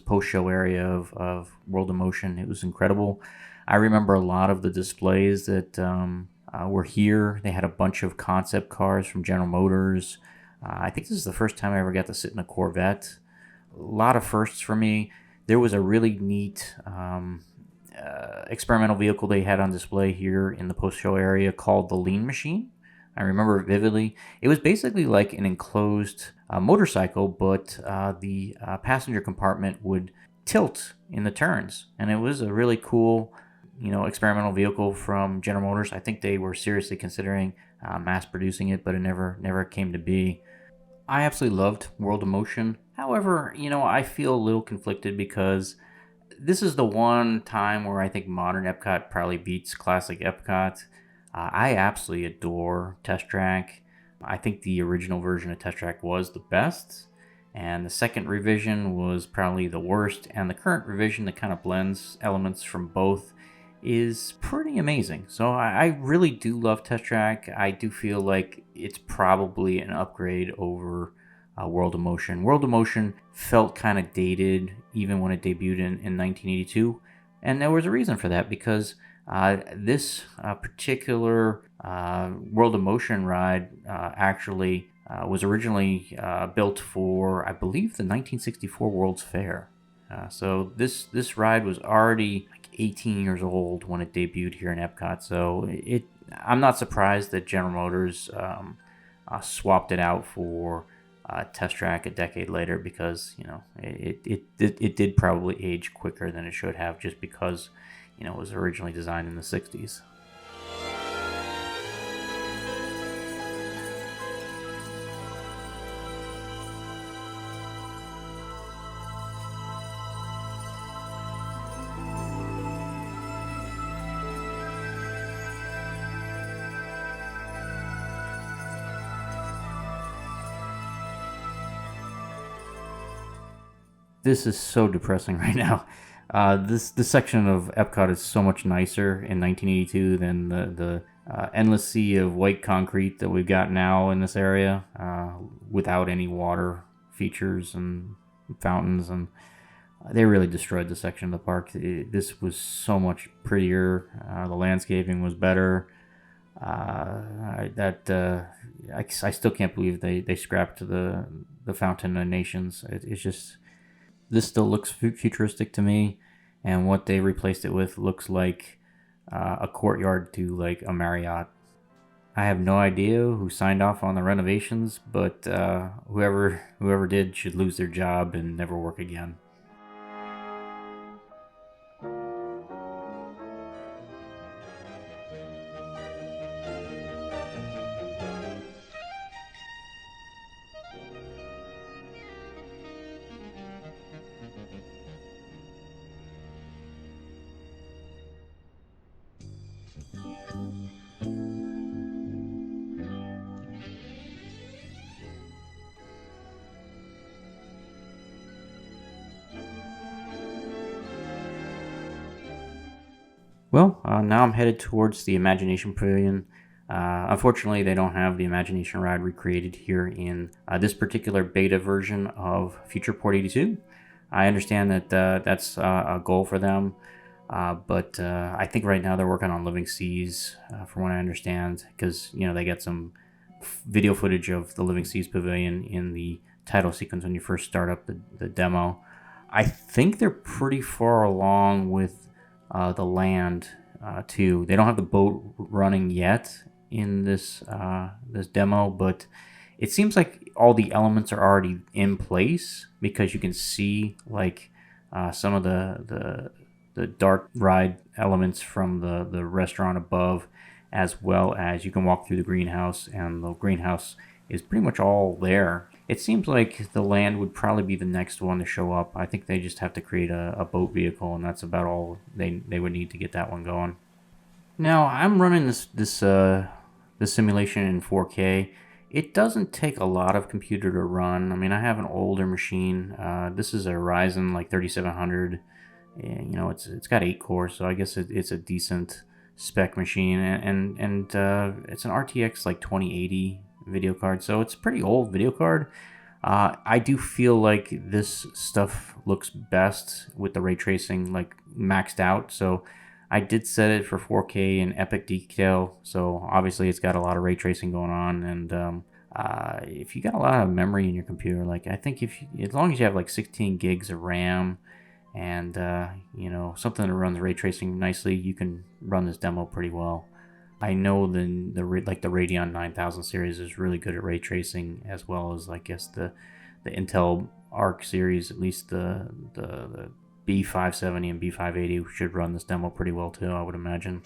post-show area of World of Motion. It was incredible. I remember a lot of the displays that were here. They had a bunch of concept cars from General Motors. I think this is the first time I ever got to sit in a Corvette. A lot of firsts for me. There was a really neat experimental vehicle they had on display here in the post-show area called the Lean Machine. I remember it vividly. It was basically like an enclosed motorcycle, but the passenger compartment would tilt in the turns. And it was a really cool, experimental vehicle from General Motors. I think they were seriously considering mass producing it, but it never came to be. I absolutely loved World of Motion. However, I feel a little conflicted because this is the one time where I think modern Epcot probably beats classic Epcot. I absolutely adore Test Track. I think the original version of Test Track was the best, and the second revision was probably the worst, and the current revision that kind of blends elements from both is pretty amazing. So I really do love Test Track. I do feel like it's probably an upgrade over World of Motion. World of Motion felt kind of dated even when it debuted in 1982, and there was a reason for that because this particular World of Motion ride actually was originally built for, I believe, the 1964 World's Fair. So this ride was already like 18 years old when it debuted here in Epcot. So I'm not surprised that General Motors swapped it out for Test Track a decade later because it did probably age quicker than it should have just because it was originally designed in the 60s. This is so depressing right now. This section of Epcot is so much nicer in 1982 than the endless sea of white concrete that we've got now in this area, without any water features and fountains, and they really destroyed the section of the park. This was so much prettier. The landscaping was better. I still can't believe they scrapped the Fountain of Nations. It's just. This still looks futuristic to me, and what they replaced it with looks like a courtyard to like a Marriott. I have no idea who signed off on the renovations, but whoever did should lose their job and never work again. Well, now I'm headed towards the Imagination Pavilion. Unfortunately, they don't have the Imagination ride recreated here in this particular beta version of FuturePort 82. I understand that that's a goal for them, but I think right now they're working on Living Seas, from what I understand, because they get some video footage of the Living Seas Pavilion in the title sequence when you first start up the demo. I think they're pretty far along with the land too. They don't have the boat running yet in this demo, but it seems like all the elements are already in place because you can see like some of the dark ride elements from the restaurant above, as well as you can walk through the greenhouse, and the greenhouse is pretty much all there. It seems like the land would probably be the next one to show up. I think they just have to create a boat vehicle, and that's about all they would need to get that one going. Now, I'm running this simulation in 4K. It doesn't take a lot of computer to run. I mean, I have an older machine. This is a Ryzen like 3700. And, it's got 8 cores, so I guess it's a decent spec machine, and it's an RTX like 2080 video card, so it's a pretty old video card. I do feel like this stuff looks best with the ray tracing like maxed out, so I did set it for 4K in epic detail, so obviously it's got a lot of ray tracing going on, and if you got a lot of memory in your computer, like I think as long as you have like 16 gigs of RAM and something that runs ray tracing nicely, you can run this demo pretty well. I know the Radeon 9000 series is really good at ray tracing, as well as I guess the Intel Arc series. At least the B570 and B580 should run this demo pretty well too, I would imagine.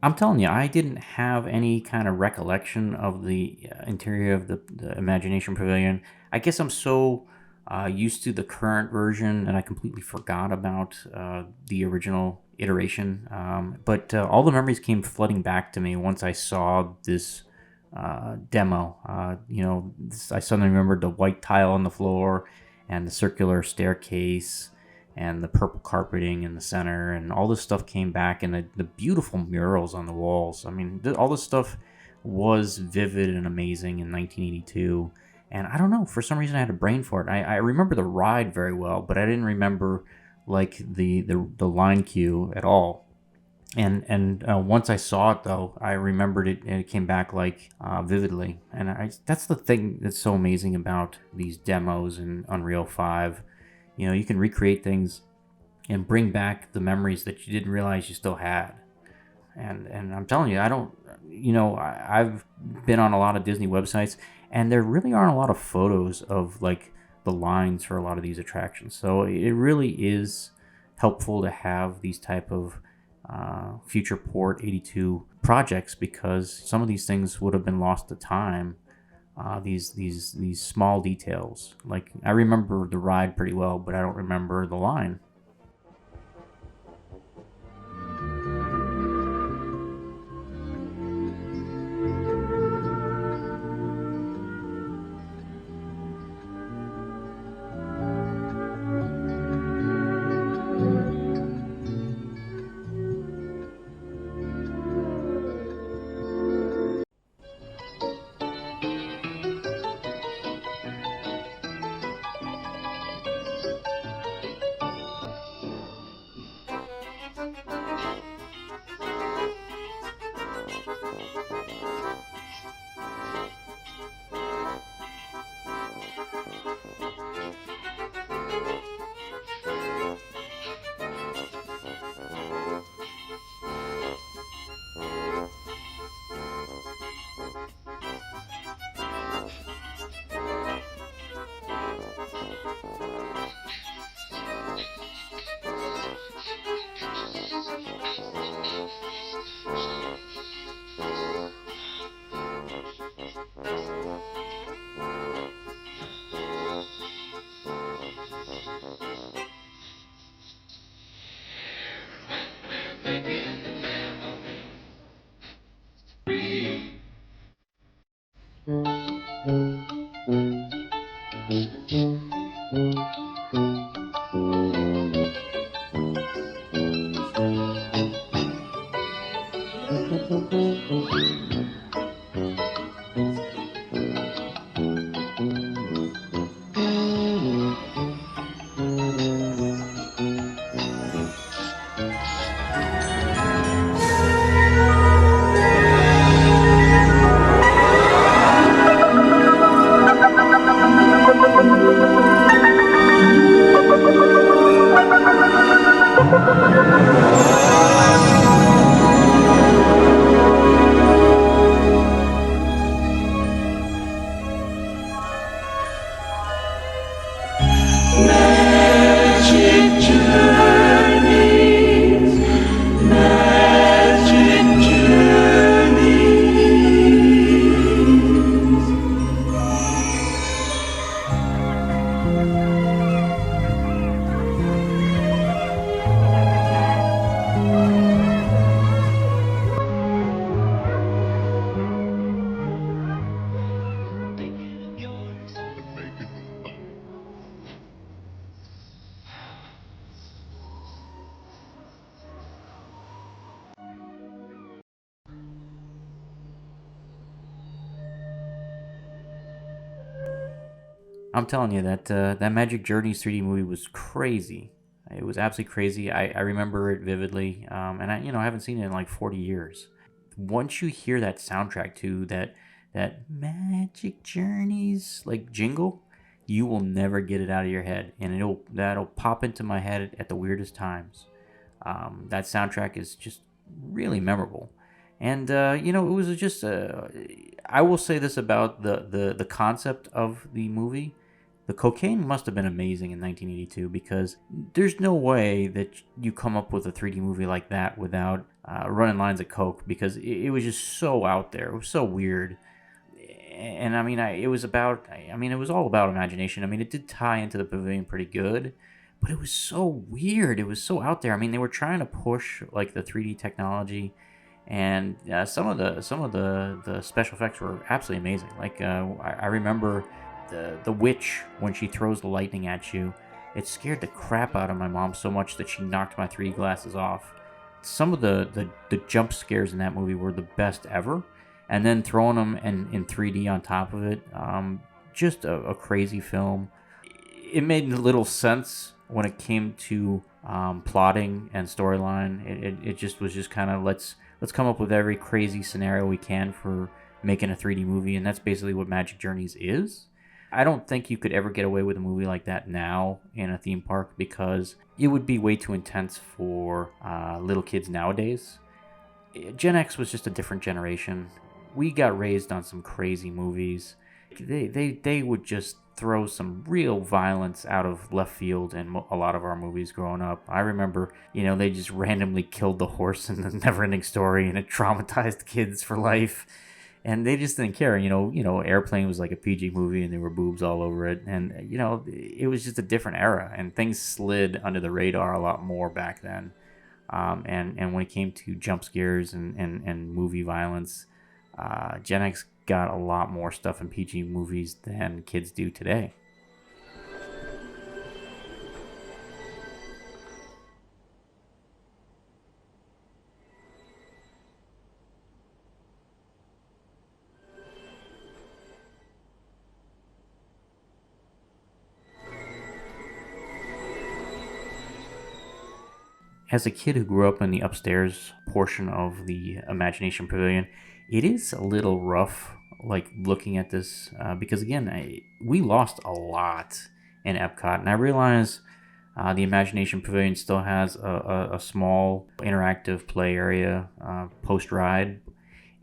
I'm telling you, I didn't have any kind of recollection of the interior of the Imagination Pavilion. I guess I'm so used to the current version that I completely forgot about the original iteration. But all the memories came flooding back to me once I saw this demo. I suddenly remembered the white tile on the floor and the circular staircase and the purple carpeting in the center, and all this stuff came back, and the beautiful murals on the walls. I mean, all this stuff was vivid and amazing in 1982, and I don't know, for some reason I had a brain for it. I remember the ride very well, but I didn't remember like the line queue at all. And once I saw it, though, I remembered it, and it came back like vividly. And that's the thing that's so amazing about these demos in Unreal 5. You can recreate things and bring back the memories that you didn't realize you still had. And I'm telling you, I've been on a lot of Disney websites, and there really aren't a lot of photos of like the lines for a lot of these attractions. So it really is helpful to have these type of FuturePort 82 projects, because some of these things would have been lost to time. These small details. Like, I remember the ride pretty well, but I don't remember the line. I'm telling you that Magic Journeys 3D movie was crazy. It was absolutely crazy. I remember it vividly, and I haven't seen it in like 40 years. Once you hear that soundtrack to that Magic Journeys like jingle, you will never get it out of your head, and that'll pop into my head at the weirdest times. That soundtrack is just really memorable, and it was just. I will say this about the concept of the movie. The cocaine must have been amazing in 1982 because there's no way that you come up with a 3D movie like that without running lines of coke, because it was just so out there. It was so weird. And I mean, it was all about imagination. I mean, it did tie into the pavilion pretty good, but it was so weird. It was so out there. I mean, they were trying to push like the 3D technology, and some of the special effects were absolutely amazing. Like I remember the witch, when she throws the lightning at you, it scared the crap out of my mom so much that she knocked my 3D glasses off. Some of the jump scares in that movie were the best ever, and then throwing them in 3D on top of it, just a crazy film. It made little sense when it came to plotting and storyline. It just was just kind of let's come up with every crazy scenario we can for making a 3D movie, and that's basically what Magic Journeys is. I don't think you could ever get away with a movie like that now in a theme park, because it would be way too intense for little kids nowadays. Gen X was just a different generation. We got raised on some crazy movies. They would just throw some real violence out of left field in a lot of our movies growing up. I remember, they just randomly killed the horse in the Neverending Story, and it traumatized kids for life. And they just didn't care. Airplane was like a PG movie, and there were boobs all over it. And, it was just a different era, and things slid under the radar a lot more back then. And when it came to jump scares and movie violence, Gen X got a lot more stuff in PG movies than kids do today. As a kid who grew up in the upstairs portion of the Imagination Pavilion, it is a little rough, like looking at this, because again, we lost a lot in Epcot, and I realize the Imagination Pavilion still has a small interactive play area post-ride.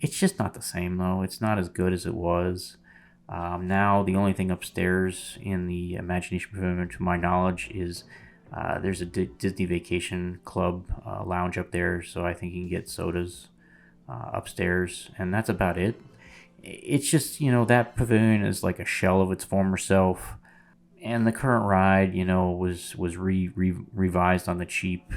It's just not the same, though. It's not as good as it was. Now, the only thing upstairs in the Imagination Pavilion, to my knowledge, is there's a Disney Vacation Club lounge up there, so I think you can get sodas upstairs, and that's about it. It's just, that pavilion is like a shell of its former self, and the current ride, was revised on the cheap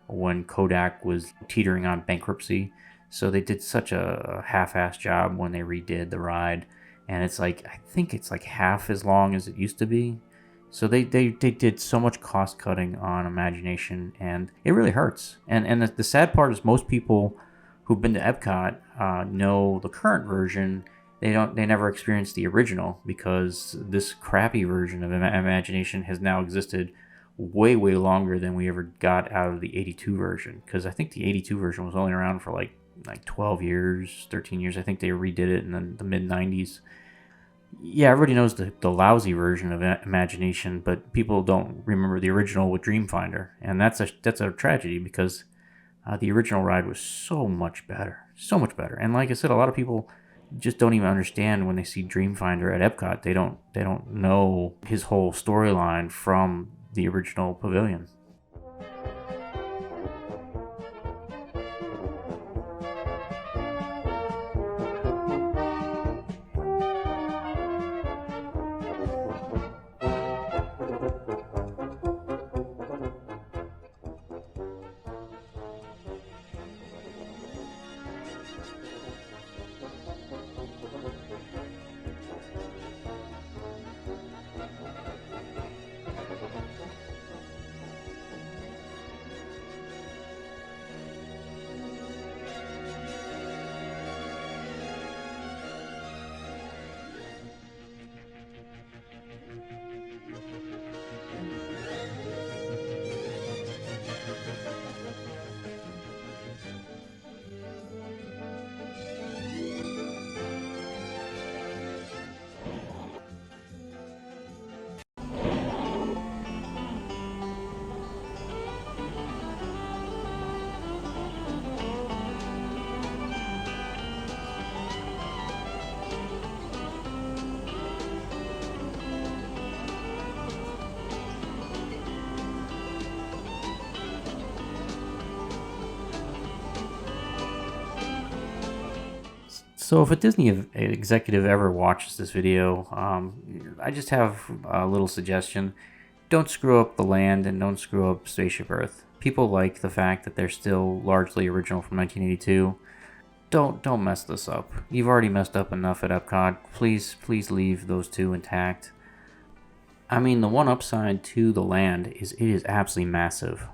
when Kodak was teetering on bankruptcy, so they did such a half-assed job when they redid the ride, and it's like, I think it's like half as long as it used to be. So they did so much cost cutting on Imagination, and it really hurts. And the sad part is, most people who've been to Epcot know the current version. They never experienced the original, because this crappy version of Imagination has now existed way longer than we ever got out of the 82 version. Because I think the 82 version was only around for like 12 years, 13 years. I think they redid it in the mid 90s. Yeah, everybody knows the lousy version of Imagination, but people don't remember the original with Dreamfinder, and that's a tragedy, because the original ride was so much better. And like I said, a lot of people just don't even understand when they see Dreamfinder at Epcot. They don't know his whole storyline from the original pavilion. So if a Disney executive ever watches this video, I just have a little suggestion. Don't screw up the land and don't screw up Spaceship Earth. People like the fact that they're still largely original from 1982. Don't mess this up. You've already messed up enough at Epcot. Please leave those two intact. I mean, the one upside to the land is it is absolutely massive.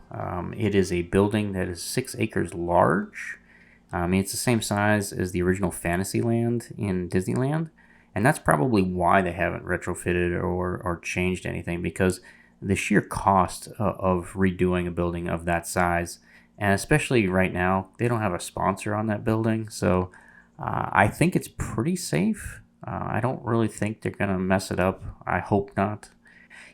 It is a building that is 6 acres large. I mean, it's the same size as the original Fantasyland in Disneyland, and that's probably why they haven't retrofitted or changed anything, because the sheer cost of redoing a building of that size, and especially right now, they don't have a sponsor on that building, so I think it's pretty safe. I don't really think they're going to mess it up. I hope not.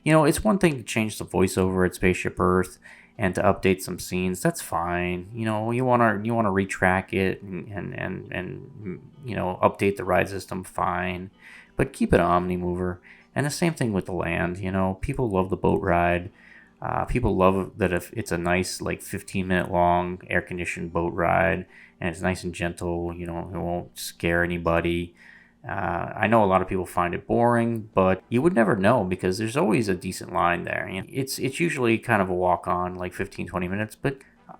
You know, it's one thing to change the voiceover at Spaceship Earth and to update some scenes. That's fine. You know, you want to retrack it and you know, update the ride system, fine. But keep it an OmniMover. And the same thing with the land. You know, people love the boat ride. People love that if it's a nice, like, 15-minute long air-conditioned boat ride, and it's nice and gentle. You know, it won't scare anybody. I know a lot of people find it boring, but you would never know because there's always a decent line there. You know, it's usually kind of a walk-on, like 15-20 minutes, but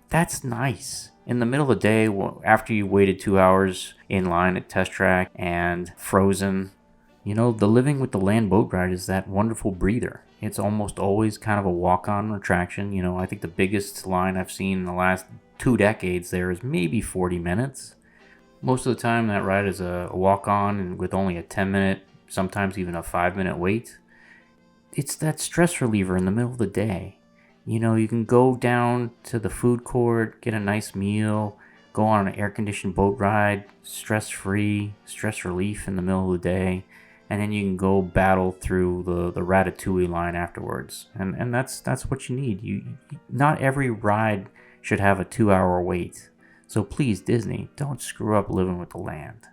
that's nice. In the middle of the day, after you waited 2 hours in line at Test Track and Frozen, you know, the Living with the Land boat ride is that wonderful breather. It's almost always kind of a walk-on attraction. You know, I think the biggest line I've seen in the last 2 decades there is maybe 40 minutes. Most of the time, that ride is a walk-on and with only a 10-minute, sometimes even a 5-minute wait. It's that stress reliever in the middle of the day. You know, you can go down to the food court, get a nice meal, go on an air-conditioned boat ride, stress-free, stress relief in the middle of the day, and then you can go battle through the Ratatouille line afterwards. And that's what you need. Not every ride should have a 2-hour wait. So please, Disney, don't screw up Living with the Land.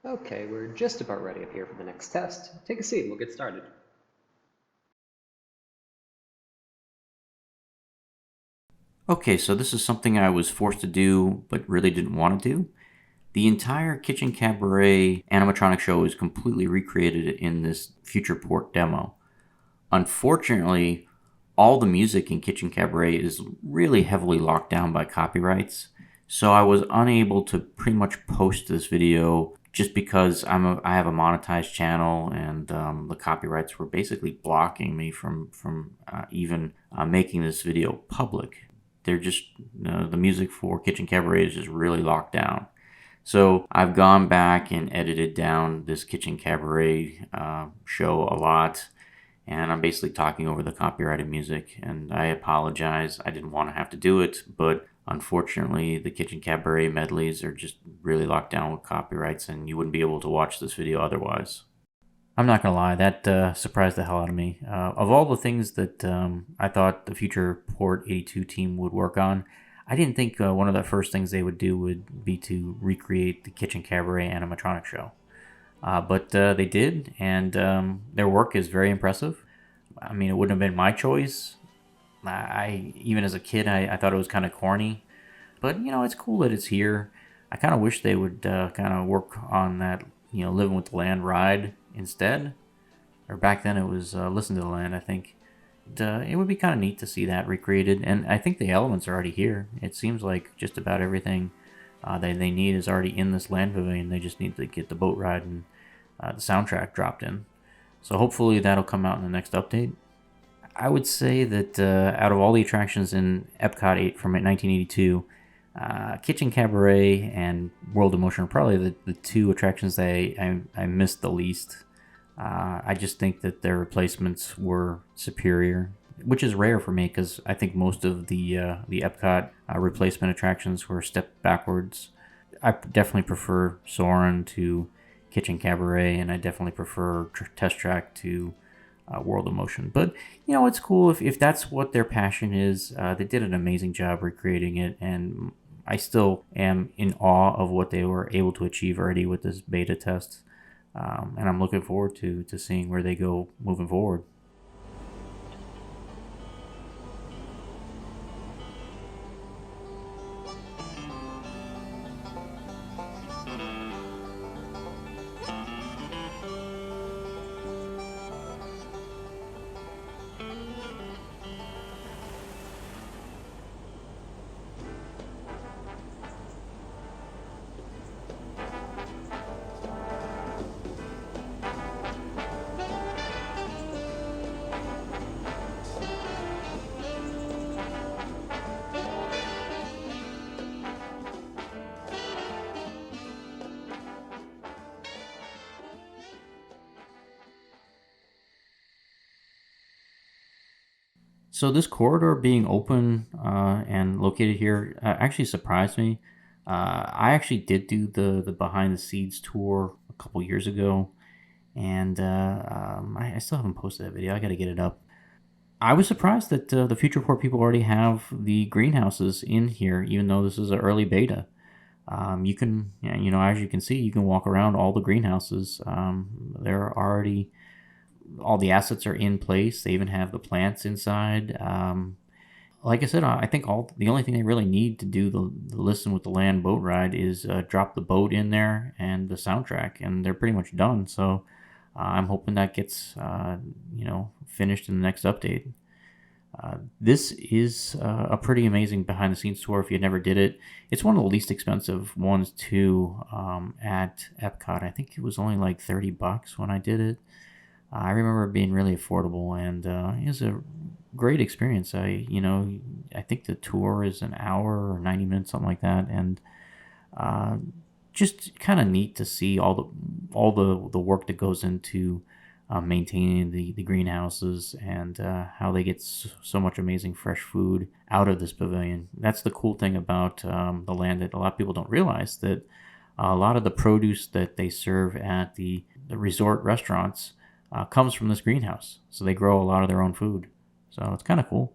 Okay, we're just about ready up here for the next test. Take a seat and we'll get started. Okay, so this is something I was forced to do, but really didn't want to do. The entire Kitchen Kabaret animatronic show is completely recreated in this FuturePort demo. Unfortunately, all the music in Kitchen Kabaret is really heavily locked down by copyrights, so I was unable to pretty much post this video just because I have a monetized channel, and the copyrights were basically blocking me from even making this video public. They're just, the music for Kitchen Kabaret is just really locked down. So I've gone back and edited down this Kitchen Kabaret show a lot, and I'm basically talking over the copyrighted music, and I apologize. I didn't want to have to do it, but unfortunately, the Kitchen Kabaret medleys are just really locked down with copyrights, and you wouldn't be able to watch this video otherwise. I'm not gonna lie, that surprised the hell out of me. Of all the things that I thought the FuturePort 82 team would work on, I didn't think one of the first things they would do would be to recreate the Kitchen Kabaret animatronic show. But they did, and their work is very impressive. I mean, it wouldn't have been my choice. Even as a kid, I thought it was kind of corny, but you know, it's cool that it's here. I kind of wish they would kind of work on that, you know, Living with the Land ride instead. Or back then it was Listen to the Land, I think. It would be kind of neat to see that recreated, and I think the elements are already here. It seems like just about everything they need is already in this land pavilion. They just need to get the boat ride and the soundtrack dropped in. So hopefully that'll come out in the next update. I would say that out of all the attractions in Epcot 8 from 1982, Kitchen Kabaret and World of Motion are probably the two attractions that I missed the least. I just think that their replacements were superior, which is rare for me because I think most of the Epcot replacement attractions were a step backwards. I definitely prefer Soarin' to Kitchen Kabaret, and I definitely prefer Test Track to world of motion. But it's cool if that's what their passion is. They did an amazing job recreating it, and I still am in awe of what they were able to achieve already with this beta test. And I'm looking forward to seeing where they go moving forward. So this corridor being open and located here actually surprised me. I actually did do the behind the scenes tour a couple years ago, and I still haven't posted that video. I got to get it up. I was surprised that the FuturePort people already have the greenhouses in here, even though this is an early beta. You can, as you can see, you can walk around all the greenhouses. They're already all the assets are in place. They even have the plants inside. Like I said, I think the only thing they really need to do the listen with the land boat ride is drop the boat in there and the soundtrack, and they're pretty much done. So I'm hoping that gets finished in the next update. This is a pretty amazing behind the scenes tour if you never did it. It's one of the least expensive ones too at Epcot. I think it was only like $30 when I did it. I remember it being really affordable, and it was a great experience. I think the tour is an hour or 90 minutes, something like that, and just kind of neat to see all the work that goes into maintaining the greenhouses and how they get so much amazing fresh food out of this pavilion. That's the cool thing about the land that a lot of people don't realize, that a lot of the produce that they serve at the resort restaurants comes from this greenhouse. So they grow a lot of their own food. So it's kind of cool.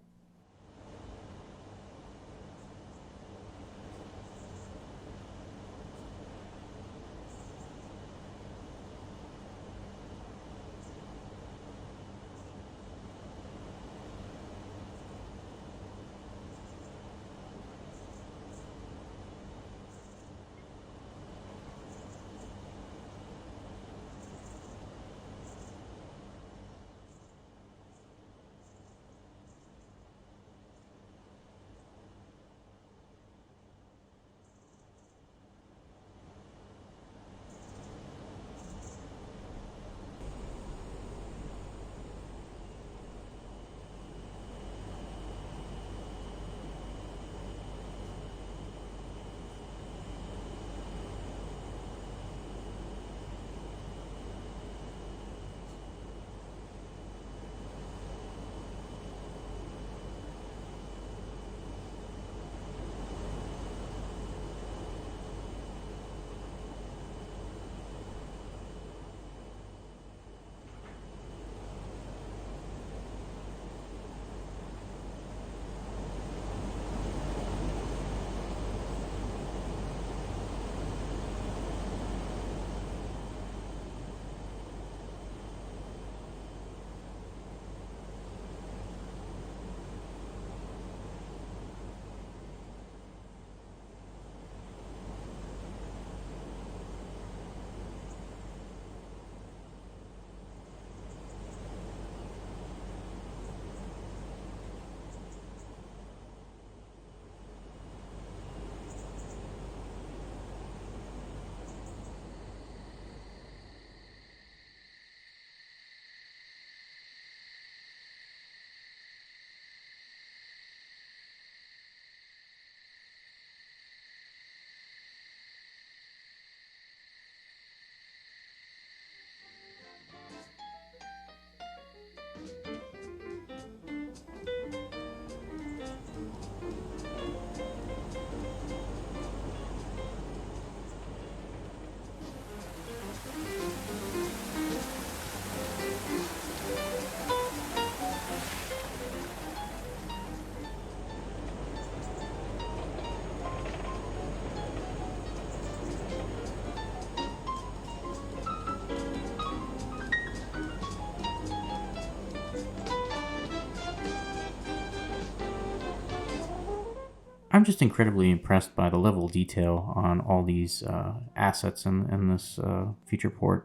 I'm just incredibly impressed by the level of detail on all these assets in this FuturePort.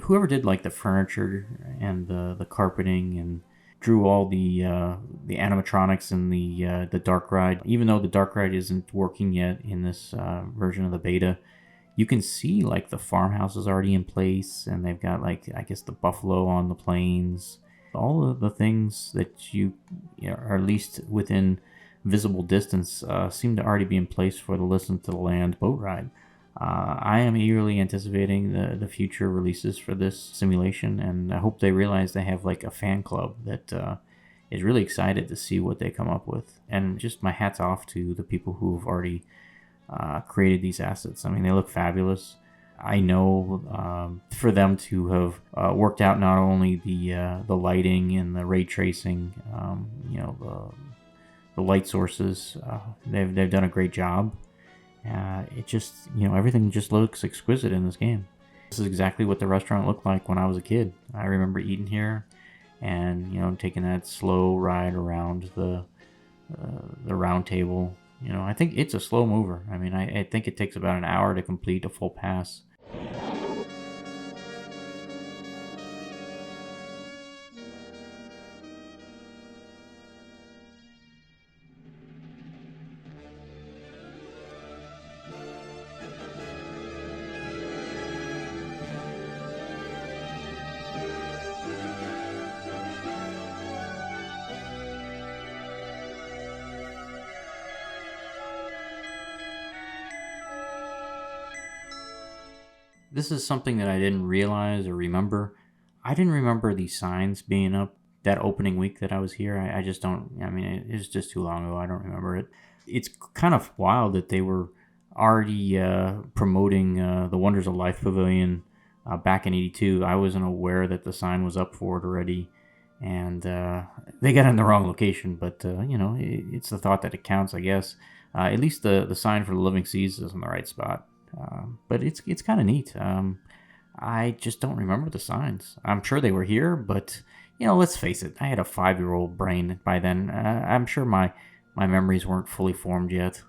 Whoever did like the furniture and the carpeting and drew all the animatronics and the dark ride, even though the dark ride isn't working yet in this version of the beta, you can see like the farmhouse is already in place, and they've got like, I guess, the buffalo on the plains. All of the things that you know, are at least within visible distance seem to already be in place for the Listen to the Land boat ride. I am eagerly anticipating the future releases for this simulation, and I hope they realize they have like a fan club that is really excited to see what they come up with. And just my hat's off to the people who have already created these assets. I mean, they look fabulous. I know for them to have worked out not only the lighting and the ray tracing, you know, the light sources, they've done a great job. It just, you know, everything just looks exquisite in this game. This is exactly what the restaurant looked like when I was a kid. I remember eating here and, you know, taking that slow ride around the round table. You know, I think it's a slow mover. I mean, I think it takes about an hour to complete a full pass. This is something that I didn't realize or remember. I didn't remember these signs being up that opening week that I was here. I just don't, I mean, it's just too long ago. I don't remember it. It's kind of wild that they were already promoting the Wonders of Life Pavilion back in '82. I wasn't aware that the sign was up for it already. And they got in the wrong location, but, you know, it's the thought that it counts, I guess. At least the sign for the Living Seas is in the right spot. But it's kind of neat. I just don't remember the signs. I'm sure they were here, but, you know, let's face it. I had a 5-year-old brain by then. I'm sure my memories weren't fully formed yet.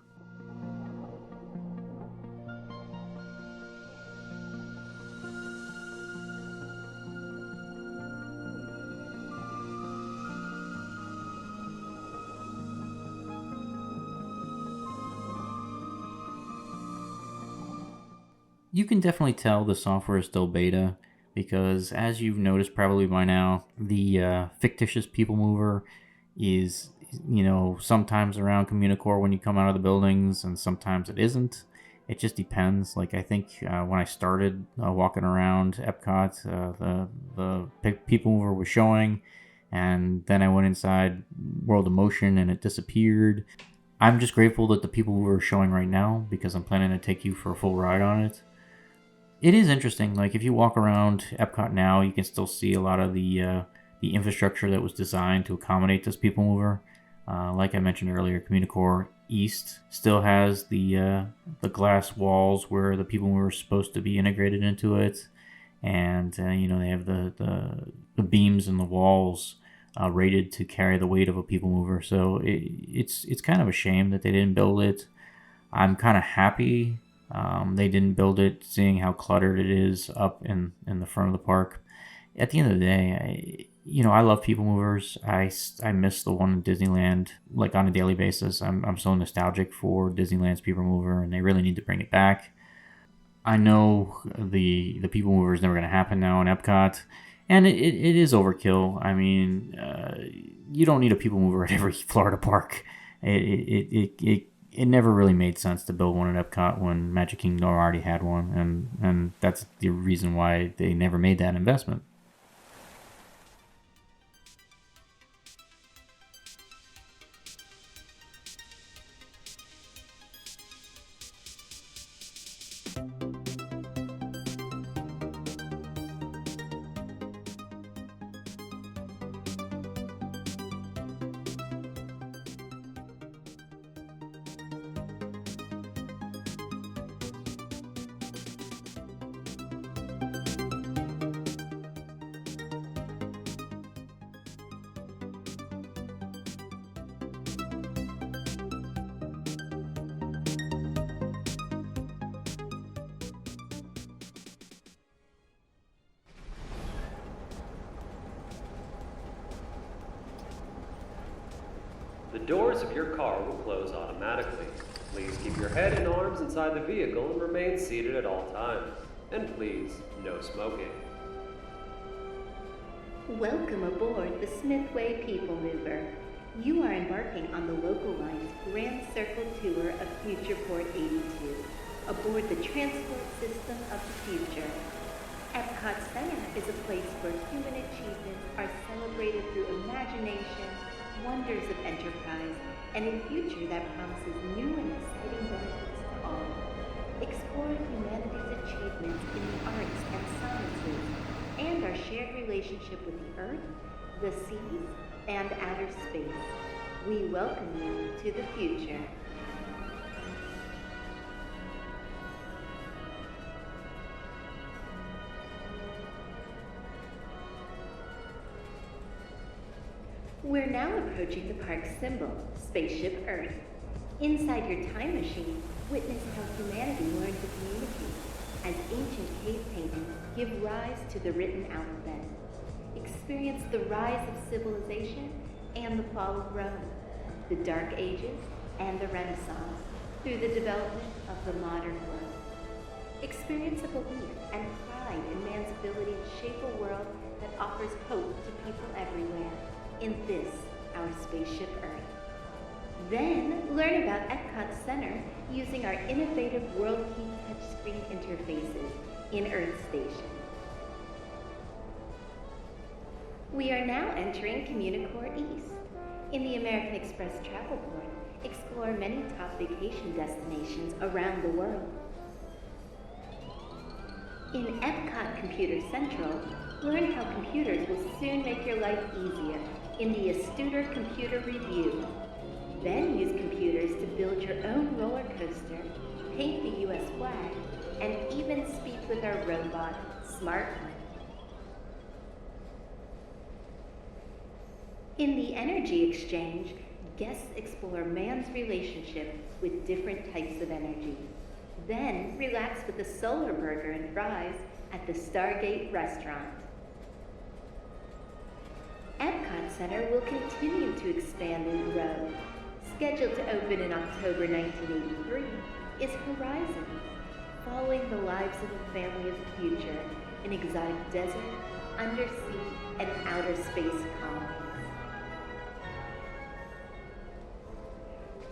You can definitely tell the software is still beta because, as you've noticed probably by now, the fictitious PeopleMover is, you know, sometimes around Communicore when you come out of the buildings, and sometimes it isn't. It just depends. Like, I think when I started walking around Epcot, the PeopleMover was showing, and then I went inside World of Motion and it disappeared. I'm just grateful that the PeopleMover is showing right now because I'm planning to take you for a full ride on it. It is interesting. Like, if you walk around Epcot now, you can still see a lot of the infrastructure that was designed to accommodate this PeopleMover. Like I mentioned earlier, Communicore East still has the glass walls where the PeopleMover is supposed to be integrated into it, and you know, they have the beams in the walls rated to carry the weight of a PeopleMover. So it's kind of a shame that they didn't build it. I'm kind of happy they didn't build it, seeing how cluttered it is up in the front of the park. At the end of the day, I love PeopleMovers. I miss the one in Disneyland, like, on a daily basis. I'm so nostalgic for Disneyland's PeopleMover, and they really need to bring it back. I know the PeopleMover is never going to happen now in Epcot, and it is overkill. I mean, you don't need a PeopleMover at every Florida park. It never really made sense to build one at Epcot when Magic Kingdom already had one, and that's the reason why they never made that investment. The doors of your car will close automatically. Please keep your head and arms inside the vehicle and remain seated at all times. And please, no smoking. Welcome aboard the Smithway PeopleMover. You are embarking on the local line's Grand Circle Tour of FuturePort 82, aboard the transport system of the future. Epcot Center is a place where human achievements are celebrated through imagination, wonders of enterprise, and a future that promises new and exciting benefits to all. Explore humanity's achievements in the arts and sciences, and our shared relationship with the Earth, the seas, and outer space. We welcome you to the future. We're now approaching the park's symbol, Spaceship Earth. Inside your time machine, witness how humanity learned to communicate as ancient cave paintings give rise to the written alphabet. Experience the rise of civilization and the fall of Rome, the Dark Ages and the Renaissance, through the development of the modern world. Experience a belief and pride in man's ability to shape a world that offers hope to people everywhere in this, our Spaceship Earth. Then, learn about Epcot Center using our innovative World Key touchscreen interfaces in Earth Station. We are now entering Communicore East. In the American Express travel port, explore many top vacation destinations around the world. In Epcot Computer Central, learn how computers will soon make your life easier in the Astuter Computer Review. Then use computers to build your own roller coaster, paint the US flag, and even speak with our robot, Smart. In the Energy Exchange, guests explore man's relationship with different types of energy. Then relax with a solar burger and fries at the Stargate Restaurant. Epcot Center will continue to expand and grow. Scheduled to open in October 1983 is Horizons, following the lives of a family of the future in exotic desert, undersea, and outer space colonies.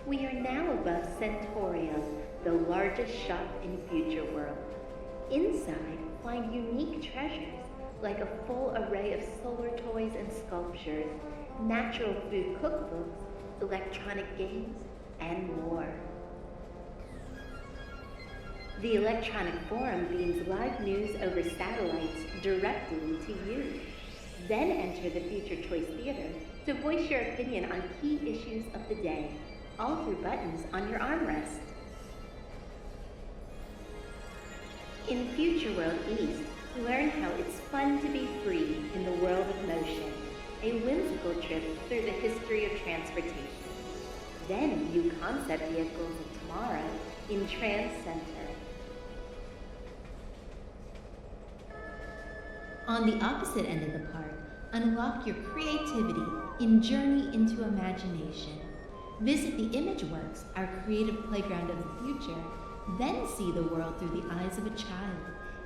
We are now above Centorium, the largest shop in Future World. Inside, find unique treasures like a full array of solar toys and sculptures, natural food cookbooks, electronic games, and more. The Electronic Forum beams live news over satellites directly to you. Then enter the Future Choice Theater to voice your opinion on key issues of the day, all through buttons on your armrest. In Future World East, learn how it's fun to be free in the world of motion, a whimsical trip through the history of transportation. Then view concept vehicles of tomorrow in Trans Center. On the opposite end of the park, unlock your creativity in Journey into Imagination. Visit the ImageWorks, our creative playground of the future, then see the world through the eyes of a child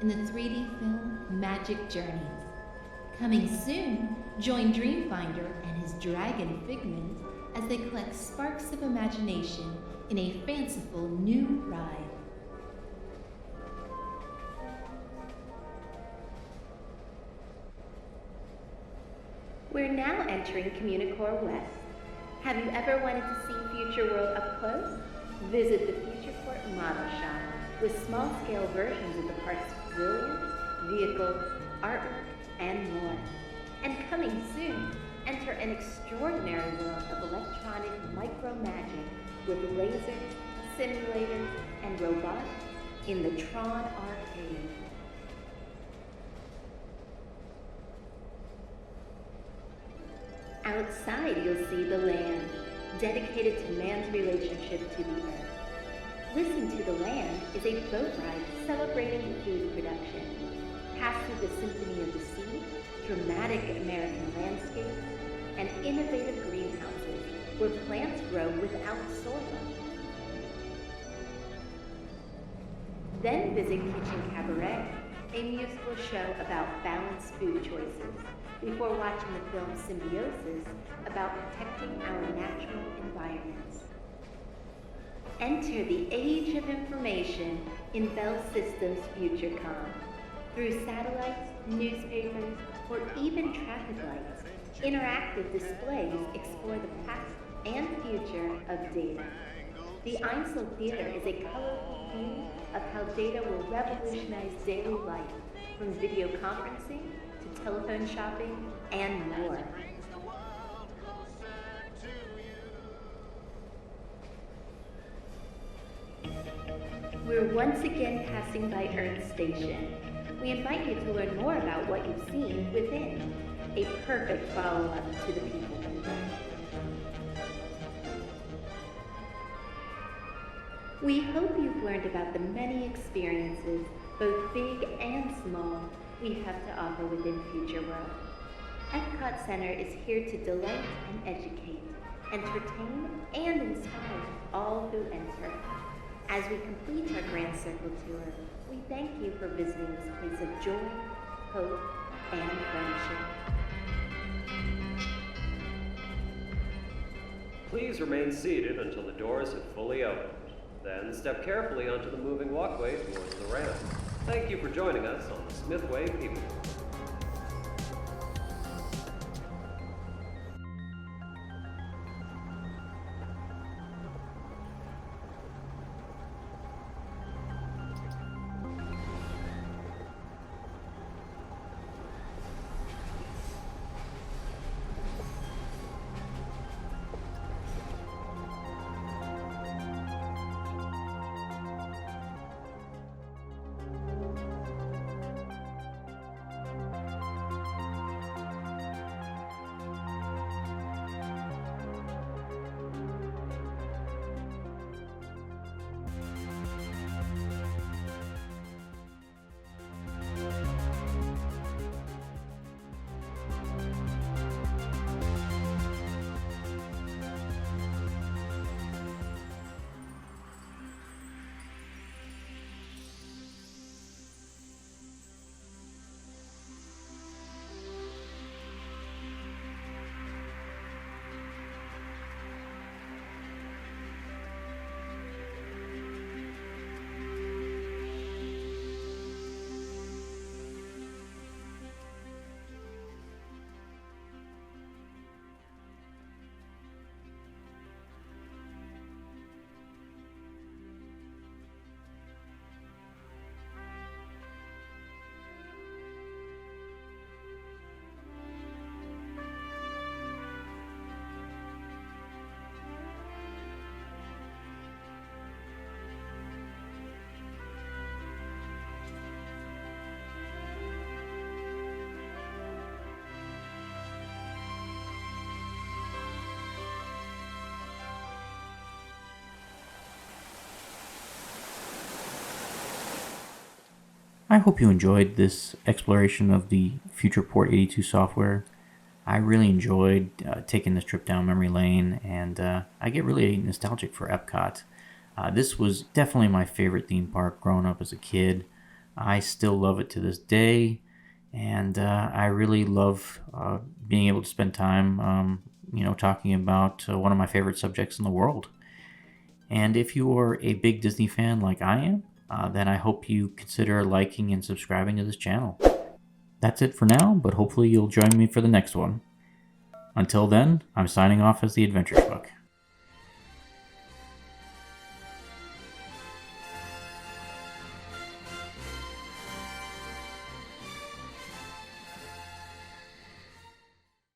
in the 3D film Magic Journeys. Coming soon, join Dreamfinder and his dragon Figment as they collect sparks of imagination in a fanciful new ride. We're now entering Communicore West. Have you ever wanted to see Future World up close? Visit the FuturePort Model Shop with small-scale versions of the park's pavilions, vehicles, artwork, and more. And coming soon, enter an extraordinary world of electronic micro-magic with lasers, simulators, and robotics in the Tron Arcade. Outside, you'll see the land, dedicated to man's relationship to the earth. Listen to the Land is a boat ride celebrating food production. Pass through the Symphony of the Sea, dramatic American landscapes, and innovative greenhouses where plants grow without soil. Then visit Kitchen Kabaret, a musical show about balanced food choices, before watching the film Symbiosis about protecting our natural environments. Enter the age of information in Bell Systems FutureCom. Through satellites, newspapers, or even traffic lights, interactive displays explore the past and future of data. The Einsel Theater is a colorful view of how data will revolutionize daily life, from video conferencing to telephone shopping and more. We're once again passing by Earth Station. We invite you to learn more about what you've seen within, a perfect follow-up to the PeopleMover. We hope you've learned about the many experiences, both big and small, we have to offer within Future World. Epcot Center is here to delight and educate, entertain and inspire all who enter. As we complete our Grand Circle tour, we thank you for visiting this place of joy, hope, and friendship. Please remain seated until the doors have fully opened. Then step carefully onto the moving walkway towards the ramp. Thank you for joining us on the Smithway People. I hope you enjoyed this exploration of the FuturePort 82 software. I really enjoyed taking this trip down memory lane, and I get really nostalgic for Epcot. This was definitely my favorite theme park growing up as a kid. I still love it to this day, and I really love being able to spend time talking about one of my favorite subjects in the world. And if you are a big Disney fan like I am, then I hope you consider liking and subscribing to this channel. That's it for now, but hopefully you'll join me for the next one. Until then, I'm signing off as the Adventure Schmuck.